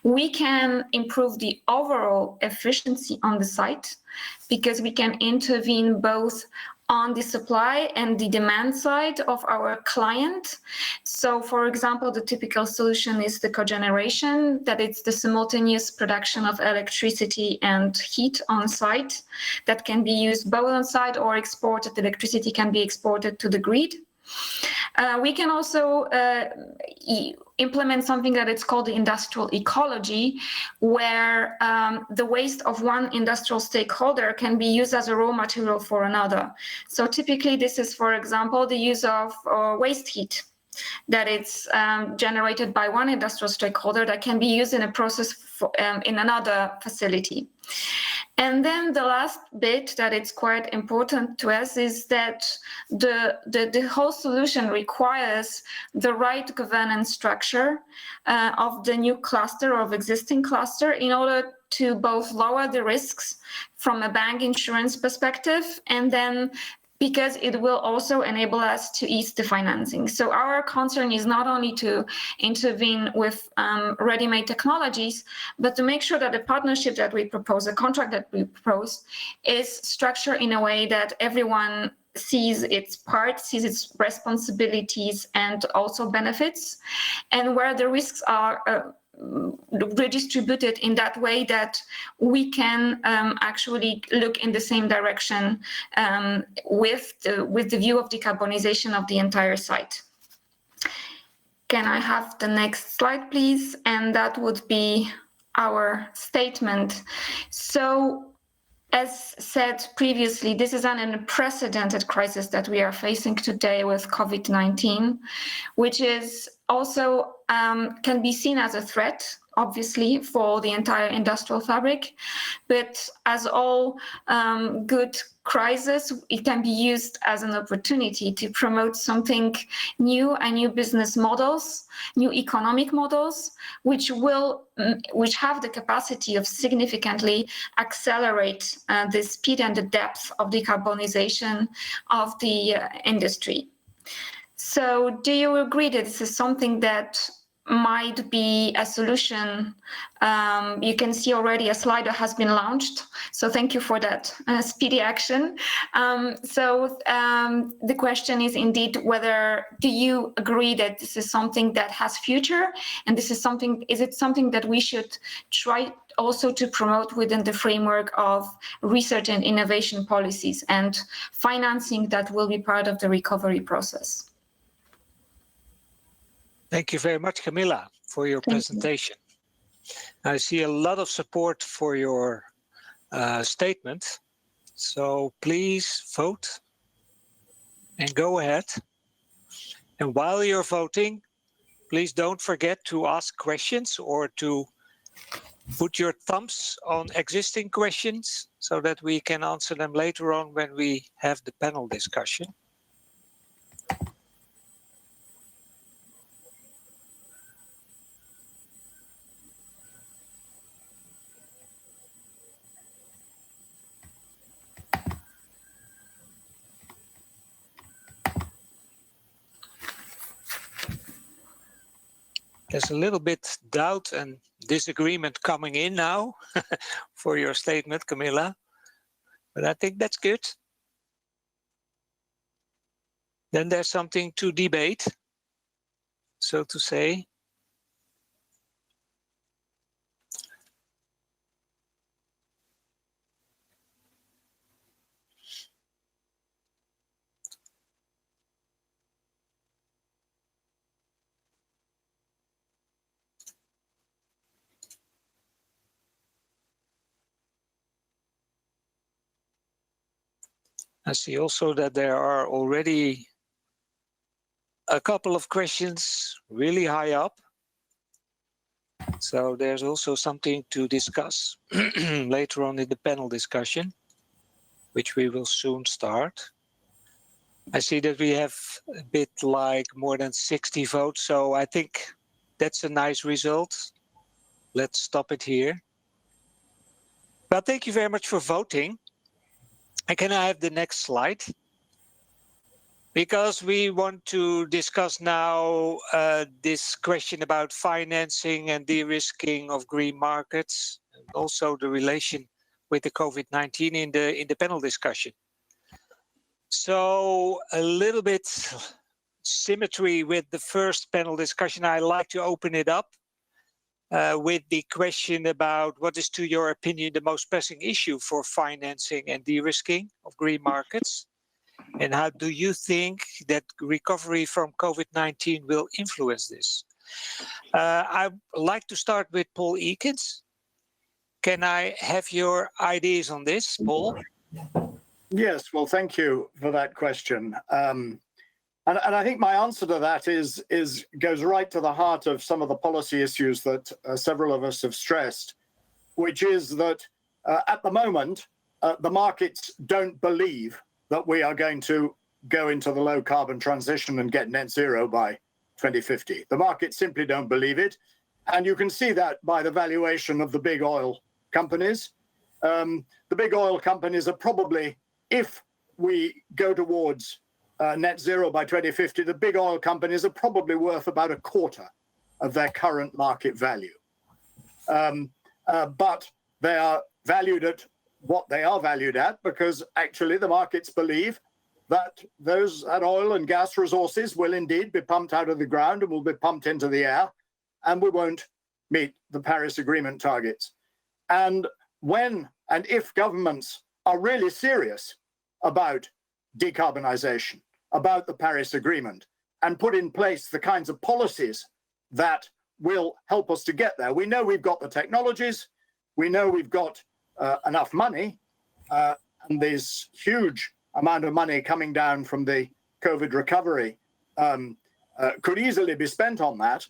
We can improve the overall efficiency on the site because we can intervene both on the supply and the demand side of our client. So, for example, the typical solution is the cogeneration, that it's the simultaneous production of electricity and heat on site that can be used both on site or exported. Electricity can be exported to the grid. We can also implement something that it's called the industrial ecology, where the waste of one industrial stakeholder can be used as a raw material for another. So typically this is, for example, the use of waste heat that it's generated by one industrial stakeholder that can be used in a process in another facility. And then the last bit that it's quite important to us is that the whole solution requires the right governance structure of the new cluster or of existing cluster in order to both lower the risks from a bank insurance perspective, and then because it will also enable us to ease the financing. So our concern is not only to intervene with ready-made technologies, but to make sure that the partnership that we propose, the contract that we propose, is structured in a way that everyone sees its part, sees its responsibilities and also benefits, and where the risks are redistributed in that way that we can actually look in the same direction with the view of decarbonization of the entire site. Can I have the next slide, please? And that would be our statement. So, as said previously, this is an unprecedented crisis that we are facing today with COVID-19, which is also can be seen as a threat, obviously, for the entire industrial fabric. But as all good crises, it can be used as an opportunity to promote something new and new business models, new economic models, which have the capacity of significantly accelerate the speed and the depth of decarbonization of the industry. So do you agree that this is something that might be a solution? You can see already a slide that has been launched. So thank you for that speedy action. The question is indeed whether do you agree that this is something that has future, and is it something that we should try also to promote within the framework of research and innovation policies and financing that will be part of the recovery process? Thank you very much, Camilla, for your presentation. I see a lot of support for your statement. So please vote and go ahead. And while you're voting, please don't forget to ask questions or to put your thumbs on existing questions so that we can answer them later on when we have the panel discussion. There's a little bit doubt and disagreement coming in now for your statement, Camilla, but I think that's good. Then there's something to debate, so to say. I see also that there are already a couple of questions really high up. So there's also something to discuss later on in the panel discussion, which we will soon start. I see that we have a bit like more than 60 votes, so I think that's a nice result. Let's stop it here. Well, thank you very much for voting. And can I have the next slide? Because we want to discuss now this question about financing and de-risking of green markets, and also the relation with the COVID-19 in the panel discussion. So a little bit symmetry with the first panel discussion. I like to open it up with the question about what is, to your opinion, the most pressing issue for financing and de-risking of green markets? And how do you think that recovery from COVID-19 will influence this? I'd like to start with Paul Ekins. Can I have your ideas on this, Paul? Yes, well, thank you for that question. And I think my answer to that goes right to the heart of some of the policy issues that several of us have stressed, which is that at the moment, the markets don't believe that we are going to go into the low carbon transition and get net zero by 2050. The markets simply don't believe it. And you can see that by the valuation of the big oil companies. The big oil companies are probably, if we go towards net zero by 2050, the big oil companies are probably worth about a quarter of their current market value. But they are valued at what they are valued at because actually the markets believe that that oil and gas resources will indeed be pumped out of the ground and will be pumped into the air, and we won't meet the Paris Agreement targets. And when and if governments are really serious about decarbonization, about the Paris Agreement, and put in place the kinds of policies that will help us to get there, we know we've got the technologies, we know we've got enough money, and this huge amount of money coming down from the COVID recovery could easily be spent on that.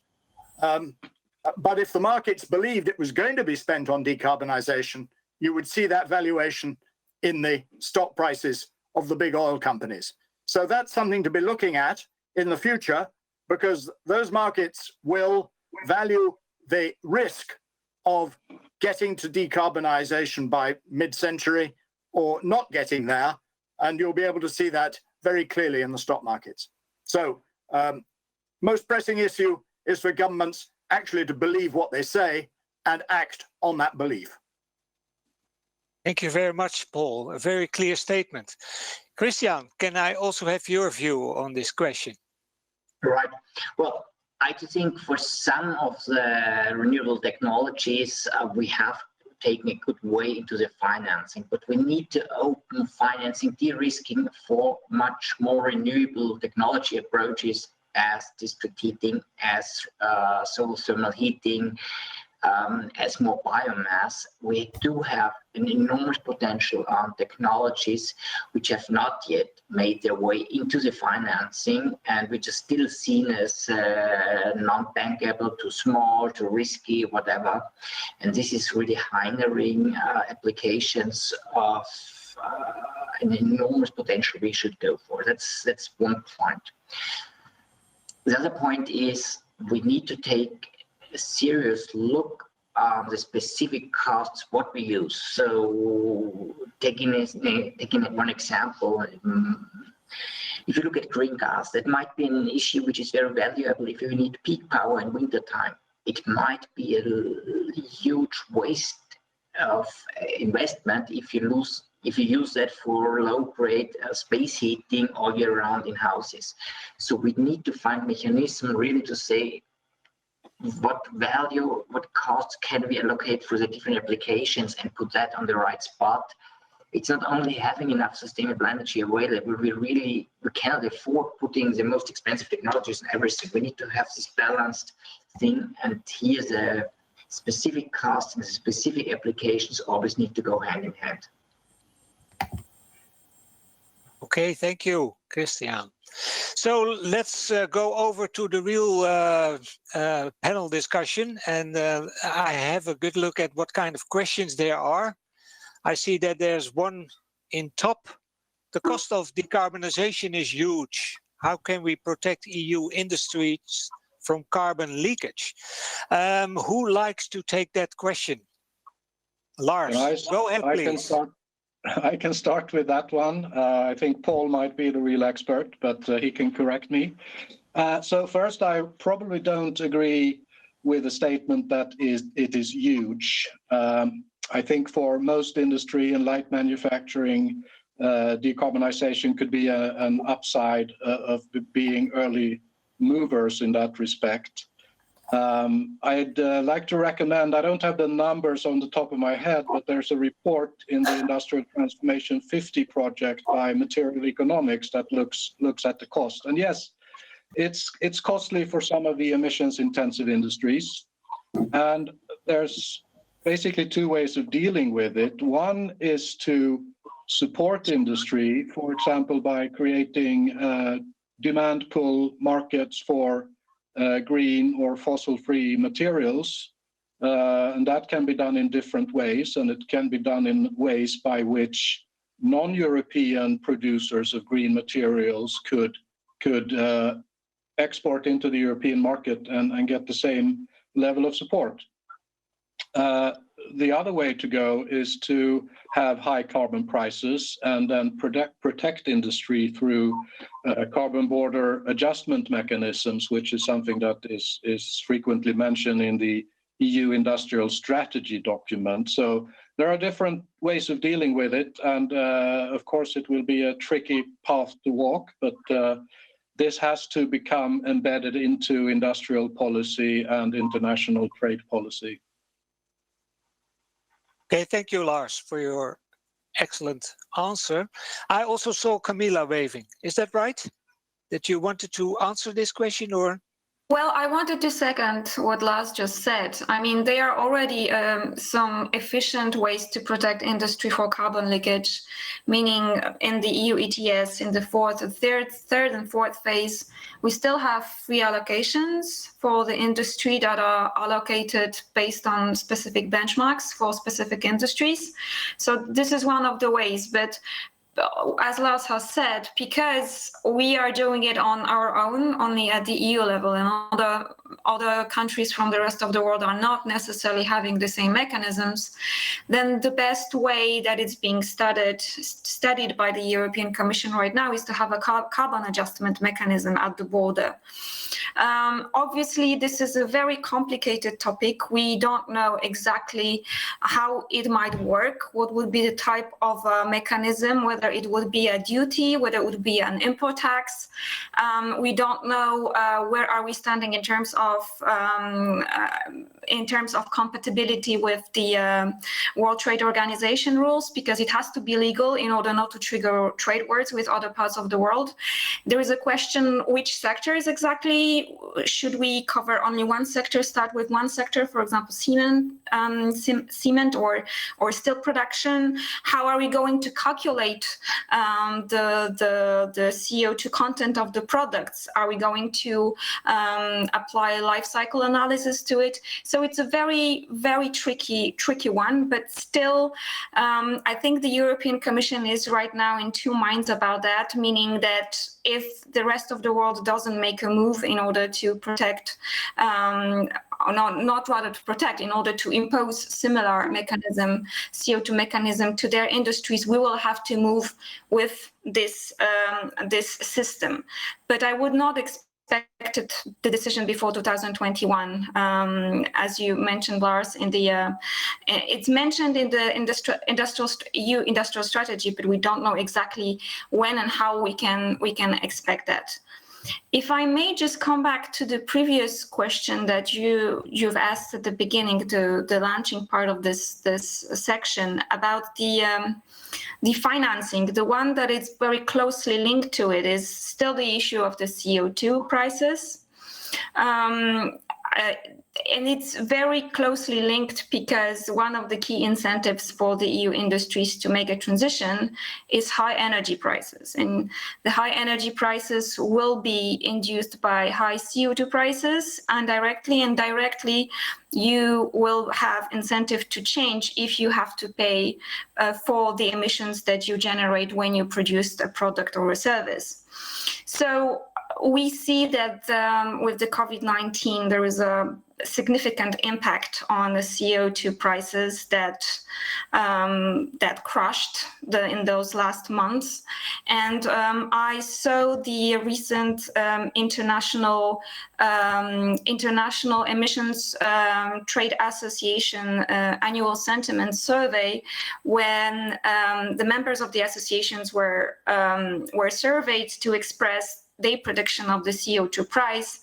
But if the markets believed it was going to be spent on decarbonization, you would see that valuation in the stock prices of the big oil companies. So that's something to be looking at in the future, because those markets will value the risk of getting to decarbonization by mid-century or not getting there, and you'll be able to see that very clearly in the stock markets. So most pressing issue is for governments actually to believe what they say and act on that belief. Thank you very much, Paul. A very clear statement. Christian, can I also have your view on this question? Right. Well, I think for some of the renewable technologies, we have taken a good way into the financing, but we need to open financing, de-risking for much more renewable technology approaches as district heating, as solar thermal heating, as more biomass. We do have an enormous potential on technologies which have not yet made their way into the financing and which are still seen as non-bankable, too small, too risky, whatever. And this is really hindering applications of an enormous potential we should go for. That's one point. The other point is we need to take a serious look on the specific costs, what we use. So taking one example, if you look at green gas, that might be an issue which is very valuable if you need peak power in winter time. It might be a huge waste of investment if you use that for low-grade space heating all year round in houses. So we need to find mechanism really to say what value, what costs can we allocate for the different applications and put that on the right spot. It's not only having enough sustainable energy available, we cannot afford putting the most expensive technologies in everything. We need to have this balanced thing, and here the specific costs and the specific applications always need to go hand in hand. Okay, thank you, Christian. So let's go over to the real panel discussion, and I have a good look at what kind of questions there are. I see that there's one in top. The cost of decarbonization is huge. How can we protect EU industries from carbon leakage? Who likes to take that question? Lars, go ahead, please. I can start with that one. I think Paul might be the real expert, but he can correct me. So first, I probably don't agree with the statement that it is huge. I think for most industry and light manufacturing, decarbonization could be an upside of being early movers in that respect. I'd like to recommend, I don't have the numbers on the top of my head, but there's a report in the Industrial Transformation 50 project by Material Economics that looks at the cost. And yes, it's costly for some of the emissions intensive industries. And there's basically two ways of dealing with it. One is to support industry, for example, by creating demand pull markets for green or fossil-free materials. And that can be done in different ways, and it can be done in ways by which non-European producers of green materials could export into the European market and get the same level of support. The other way to go is to have high carbon prices and then protect industry through carbon border adjustment mechanisms, which is something that is frequently mentioned in the EU industrial strategy document. So there are different ways of dealing with it, and of course it will be a tricky path to walk, but this has to become embedded into industrial policy and international trade policy. Okay, thank you, Lars, for your excellent answer. I also saw Camilla waving. Is that right? That you wanted to answer this question, or? Well, I wanted to second what Lars just said. I mean, there are already some efficient ways to protect industry for carbon leakage, meaning in the EU ETS, in the third and fourth phase, we still have free allocations for the industry that are allocated based on specific benchmarks for specific industries. So this is one of the ways, but as Lars has said, because we are doing it on our own, only at the EU level, and other countries from the rest of the world are not necessarily having the same mechanisms, then the best way that it's being studied by the European Commission right now is to have a carbon adjustment mechanism at the border. Obviously, this is a very complicated topic. We don't know exactly how it might work, what would be the type of mechanism, whether it would be a duty, whether it would be an import tax. We don't know where are we standing in terms of compatibility with the World Trade Organization rules, because it has to be legal in order not to trigger trade wars with other parts of the world. There is a question, which sectors exactly? Should we cover only one sector, start with one sector, for example, cement or steel production? How are we going to calculate the CO2 content of the products? Are we going to apply life cycle analysis to it? So it's a very, very tricky one, but still, I think the European Commission is right now in two minds about that, meaning that if the rest of the world doesn't make a move in order to protect, not rather to protect, in order to impose similar mechanism, CO2 mechanism to their industries, we will have to move with this system. But I would not expect the decision before 2021, as you mentioned, Lars. It's mentioned in the EU industrial strategy, but we don't know exactly when and how we can expect that. If I may just come back to the previous question that you've asked at the beginning, the launching part of this section about the financing, the one that is very closely linked to it is still the issue of the CO2 prices. And it's very closely linked because one of the key incentives for the EU industries to make a transition is high energy prices. And the high energy prices will be induced by high CO2 prices, and directly you will have incentive to change if you have to pay for the emissions that you generate when you produce a product or a service. So we see that with the COVID-19, there is a significant impact on the CO2 prices that crashed in those last months. And I saw the recent international emissions trade association annual sentiment survey, when the members of the associations were surveyed to express their prediction of the CO2 price,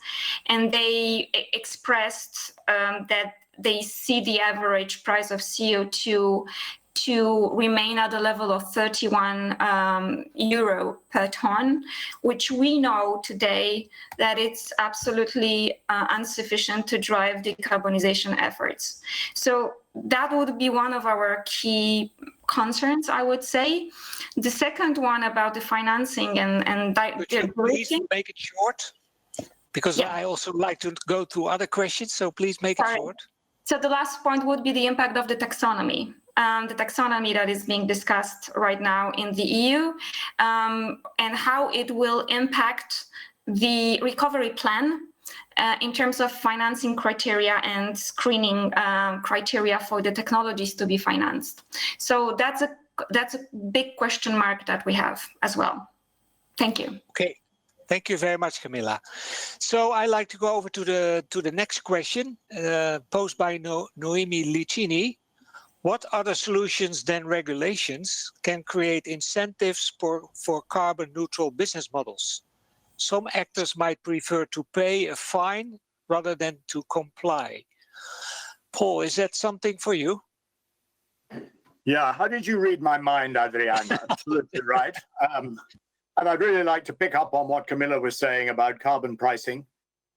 and they expressed that they see the average price of CO2 to remain at a level of 31 euro per ton, which we know today that it's absolutely insufficient to drive decarbonization efforts. So that would be one of our key concerns, I would say. The second one about the financing and Could you please make it short? Because I also like to go through other questions, so please make it short. So the last point would be the impact of the taxonomy. The taxonomy that is being discussed right now in the EU, and how it will impact the recovery plan in terms of financing criteria and screening criteria for the technologies to be financed. So that's a big question mark that we have as well. Thank you. Okay. Thank you very much, Camilla. So I'd like to go over to the next question posed by Noemi Licini. What other solutions than regulations can create incentives for carbon neutral business models? Some actors might prefer to pay a fine rather than to comply. Paul, is that something for you? Yeah, how did you read my mind, Adrian? Absolutely right. And I'd really like to pick up on what Camilla was saying about carbon pricing.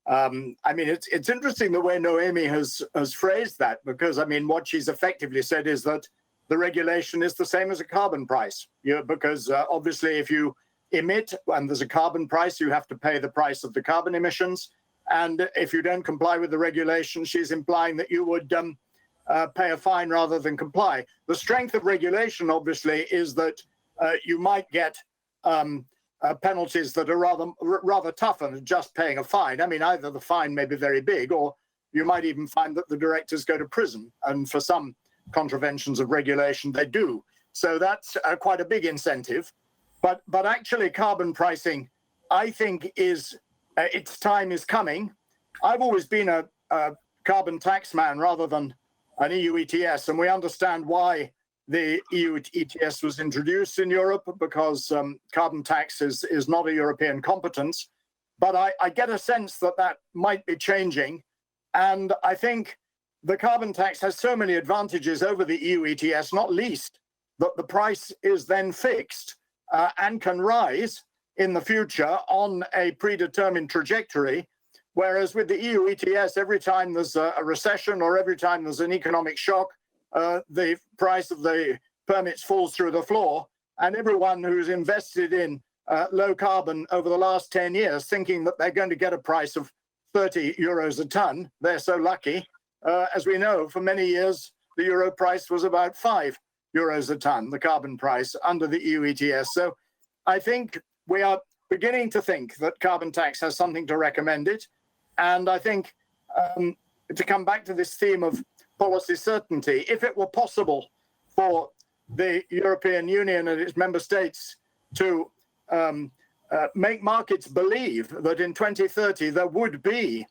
I mean, it's interesting the way Noemi has phrased that, because I mean, what she's effectively said is that the regulation is the same as a carbon price. Because obviously, if you emit and there's a carbon price, you have to pay the price of the carbon emissions. And if you don't comply with the regulation, she's implying that you would pay a fine rather than comply. The strength of regulation, obviously, is that you might get penalties that are rather tougher than just paying a fine. I mean, either the fine may be very big, or you might even find that the directors go to prison. And for some contraventions of regulation, they do. So that's quite a big incentive. But actually, carbon pricing, I think, is its time is coming. I've always been a carbon tax man rather than an EU ETS, and we understand why the EU ETS was introduced in Europe, because carbon tax is not a European competence. But I get a sense that that might be changing. And I think the carbon tax has so many advantages over the EU ETS, not least that the price is then fixed and can rise in the future on a predetermined trajectory. Whereas with the EU ETS, every time there's a recession or every time there's an economic shock, the price of the permits falls through the floor. And everyone who's invested in low carbon over the last 10 years, thinking that they're going to get a price of 30 euros a ton, they're so lucky. As we know, for many years, the euro price was about 5 euros a ton, the carbon price under the EU ETS. So I think we are beginning to think that carbon tax has something to recommend it. And I think to come back to this theme of policy certainty, if it were possible for the European Union and its member states to make markets believe that in 2030 there would be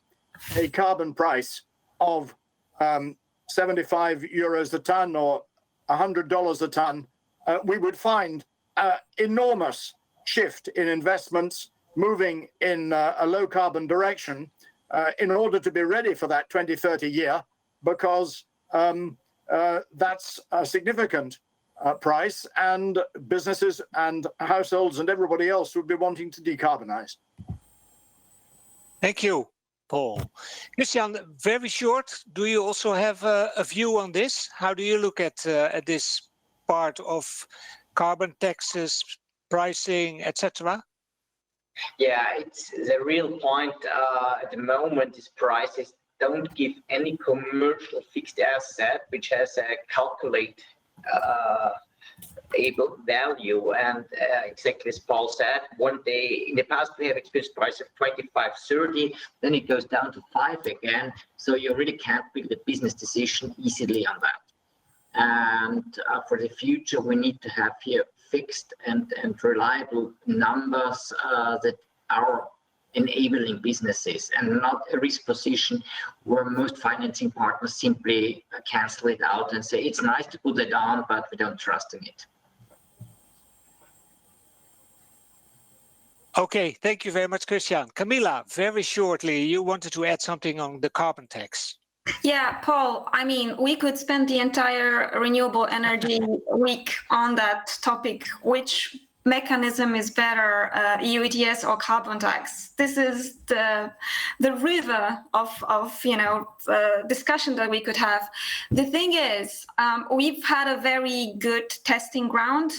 a carbon price of 75 euros a ton or $100 a ton, we would find enormous shift in investments moving in a low carbon direction in order to be ready for that 2030 year, because that's a significant price, and businesses and households and everybody else would be wanting to decarbonize. Thank you, Paul. Christian, very short, do you also have a view on this? How do you look at this part of carbon taxes, pricing, etc.? Yeah, it's the real point at the moment. These prices don't give any commercial fixed asset which has a calculate able value. And exactly as Paul said, one day in the past we have experienced price of 25, 30, then it goes down to 5 again. So you really can't build a business decision easily on that. And for the future, we need to have here fixed and reliable numbers that are enabling businesses, and not a risk position where most financing partners simply cancel it out and say it's nice to put it on, but we don't trust in it. Okay, thank you very much, Christian. Camilla, very shortly, you wanted to add something on the carbon tax. Yeah, Paul, I mean, we could spend the entire renewable energy week on that topic. Which mechanism is better, EU ETS or carbon tax? This is the river of discussion that we could have. The thing is, we've had a very good testing ground.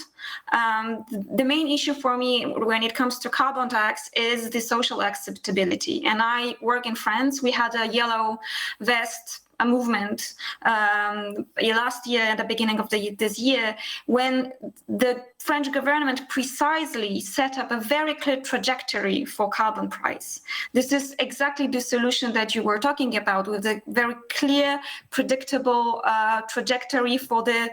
The main issue for me when it comes to carbon tax is the social acceptability. And I work in France. We had a yellow vest movement last year at the beginning of this year, when the French government precisely set up a very clear trajectory for carbon price. This is exactly the solution that you were talking about, with a very clear, predictable trajectory for the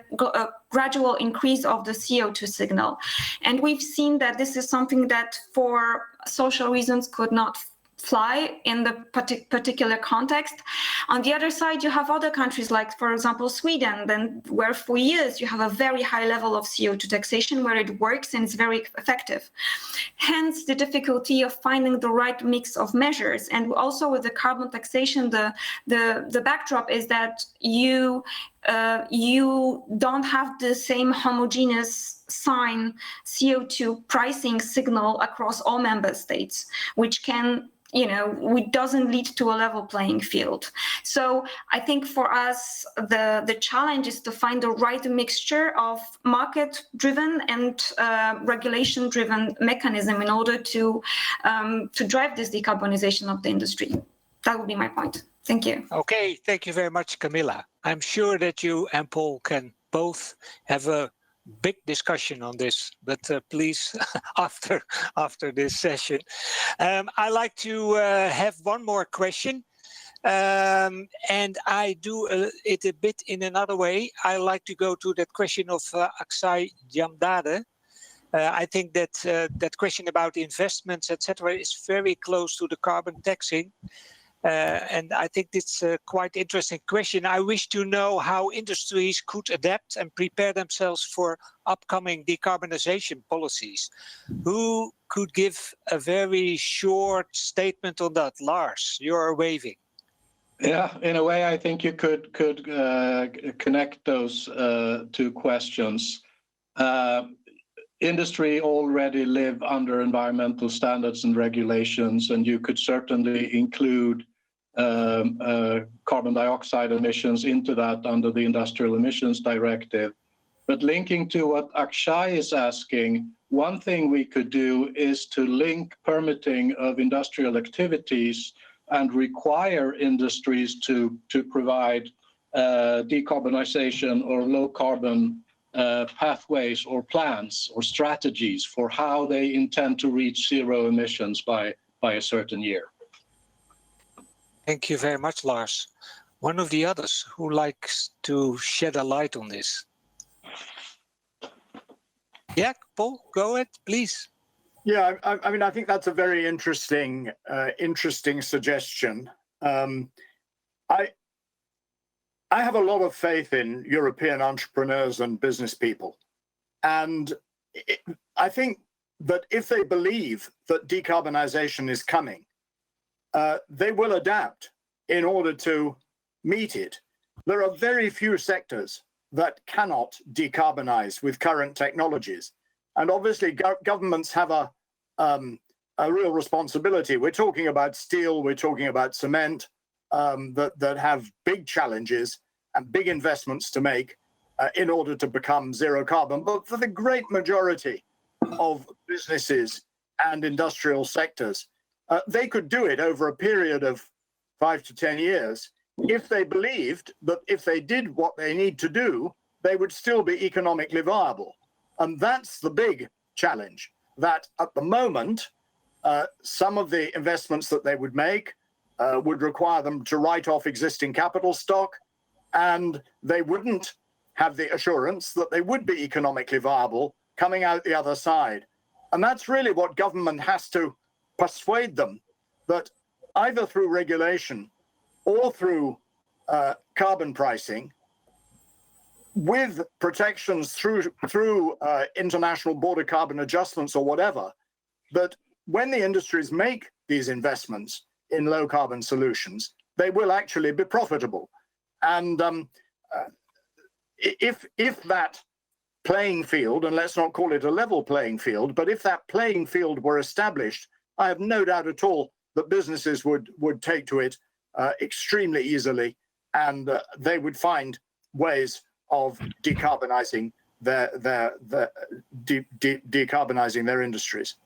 gradual increase of the CO2 signal. And we've seen that this is something that for social reasons could not fly in the particular context. On the other side, you have other countries like, for example, Sweden, then where for years you have a very high level of CO2 taxation where it works and it's very effective. Hence the difficulty of finding the right mix of measures. And also with the carbon taxation, the backdrop is that you don't have the same homogeneous sign CO2 pricing signal across all member states, which can which doesn't lead to a level playing field. So I think for us, the challenge is to find the right mixture of market-driven and regulation-driven mechanism in order to drive this decarbonization of the industry. That would be my point. Thank you. Okay, thank you very much, Camilla. I'm sure that you and Paul can both have a big discussion on this, but please after this session. I like to have one more question, and I do it a bit in another way. I like to go to that question of Akshay Jamdade. I think that that question about investments, etc., is very close to the carbon taxing. And I think it's a quite interesting question. I wish to know how industries could adapt and prepare themselves for upcoming decarbonization policies. Who could give a very short statement on that? Lars, you're waving. Yeah, in a way, I think you could connect those two questions. Industry already live under environmental standards and regulations, and you could certainly include carbon dioxide emissions into that under the Industrial Emissions Directive. But linking to what Akshay is asking, one thing we could do is to link permitting of industrial activities and require industries to provide decarbonization or low carbon pathways or plans or strategies for how they intend to reach zero emissions by a certain year. Thank you very much, Lars. One of the others who likes to shed a light on this. Yeah, Paul, go ahead, please. Yeah, I mean, I think that's a very interesting suggestion. I have a lot of faith in European entrepreneurs and business people. And I think that if they believe that decarbonization is coming, they will adapt in order to meet it. There are very few sectors that cannot decarbonize with current technologies. And obviously, governments have a real responsibility. We're talking about steel, we're talking about cement, that have big challenges and big investments to make in order to become zero carbon. But for the great majority of businesses and industrial sectors, they could do it over a period of 5 to 10 years if they believed that if they did what they need to do, they would still be economically viable. And that's the big challenge, that at the moment, some of the investments that they would make would require them to write off existing capital stock, and they wouldn't have the assurance that they would be economically viable coming out the other side. And that's really what government has to persuade them, that either through regulation or through carbon pricing, with protections through international border carbon adjustments or whatever, that when the industries make these investments in low carbon solutions, they will actually be profitable. And if that playing field, and let's not call it a level playing field, but if that playing field were established, I have no doubt at all that businesses would take to it extremely easily, and they would find ways of decarbonizing decarbonizing their industries.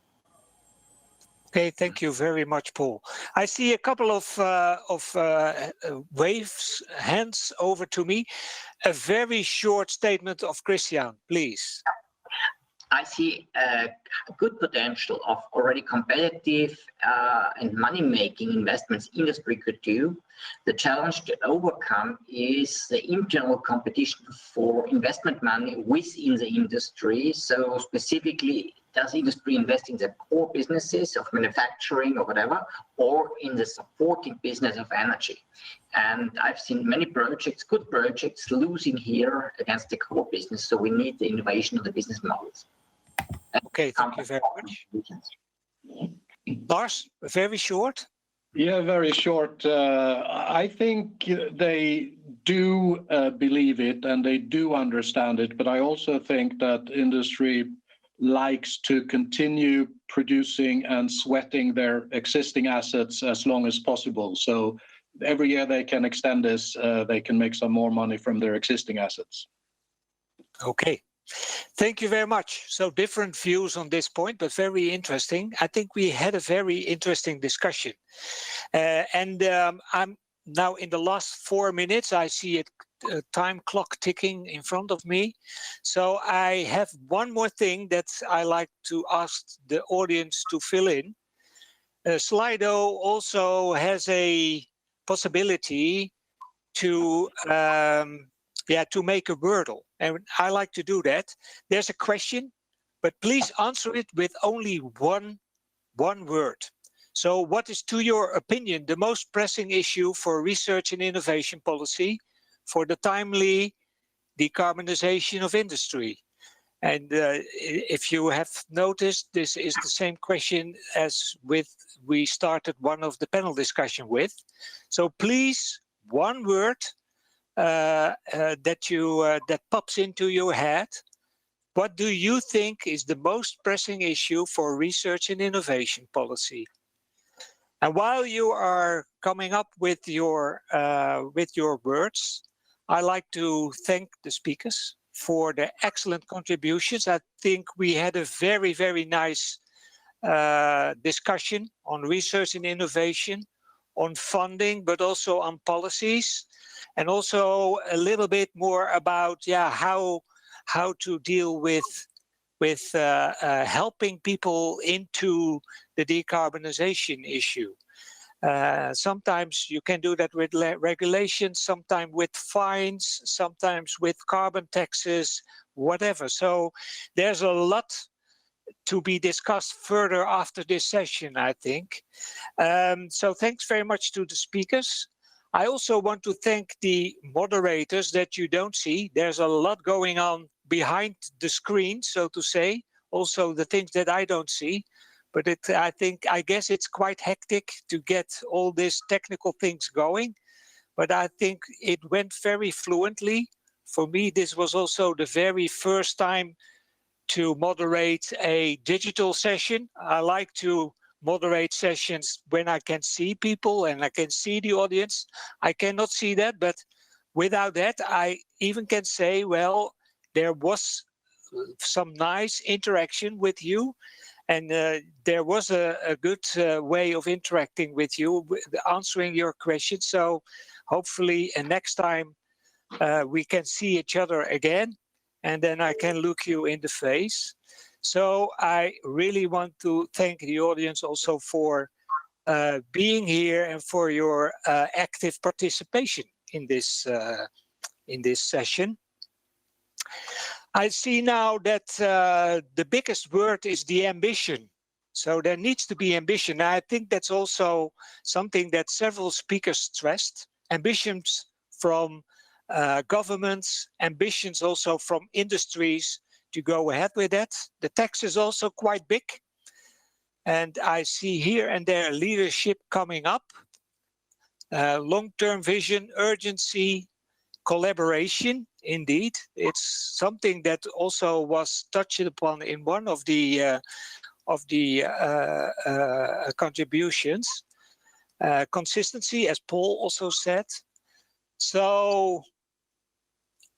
Okay, thank you very much, Paul. I see a couple of hands over to me. A very short statement of Christian, please. I see a good potential of already competitive and money-making investments industry could do. The challenge to overcome is the internal competition for investment money within the industry. So specifically, does industry invest in the core businesses of manufacturing or whatever, or in the supporting business of energy? And I've seen many projects, good projects, losing here against the core business. So we need the innovation of the business models. Okay, thank you very much. Lars, very short. Yeah, very short. I think they do believe it and they do understand it, but I also think that industry likes to continue producing and sweating their existing assets as long as possible. So every year they can extend this, they can make some more money from their existing assets. Okay. Thank you very much. So different views on this point, but very interesting. I think we had a very interesting discussion. I'm now in the last 4 minutes. I see a time clock ticking in front of me. So I have one more thing that I like to ask the audience to fill in. Slido also has a possibility to make a Wordle. And I like to do that. There's a question, but please answer it with only one word. So what is, to your opinion, the most pressing issue for research and innovation policy for the timely decarbonization of industry? And if you have noticed, this is the same question as we started one of the panel discussion with. So please, one word that pops into your head. What do you think is the most pressing issue for research and innovation policy? And while you are coming up with your words, I like to thank the speakers for their excellent contributions. I think we had a very, very nice discussion on research and innovation, on funding, but also on policies, and also a little bit more about how to deal with helping people into the decarbonization issue. Sometimes you can do that with regulations, sometimes with fines, sometimes with carbon taxes, whatever. So there's a lot to be discussed further after this session, I think. So thanks very much to the speakers. I also want to thank the moderators that you don't see. There's a lot going on behind the screen, so to say, also the things that I don't see. But I guess it's quite hectic to get all these technical things going. But I think it went very fluently. For me, this was also the very first time to moderate a digital session. I like to moderate sessions when I can see people and I can see the audience. I cannot see that, but without that, I even can say, well, there was some nice interaction with you, and there was a good way of interacting with you, answering your questions. So hopefully next time we can see each other again. and then I can look you in the face. So I really want to thank the audience also for being here and for your active participation in this session. I see now that the biggest word is the ambition. So there needs to be ambition. I think that's also something that several speakers stressed. Ambitions from governments, ambitions also from industries to go ahead with that. The text is also quite big. And I see here and there leadership coming up. Long-term vision, urgency, collaboration, indeed. It's something that also was touched upon in one of the contributions. Consistency, as Paul also said. So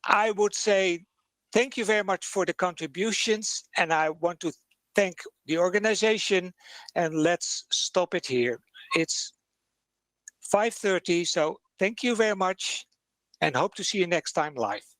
I would say thank you very much for the contributions, and I want to thank the organization, and let's stop it here. It's 5:30, so thank you very much, and hope to see you next time live.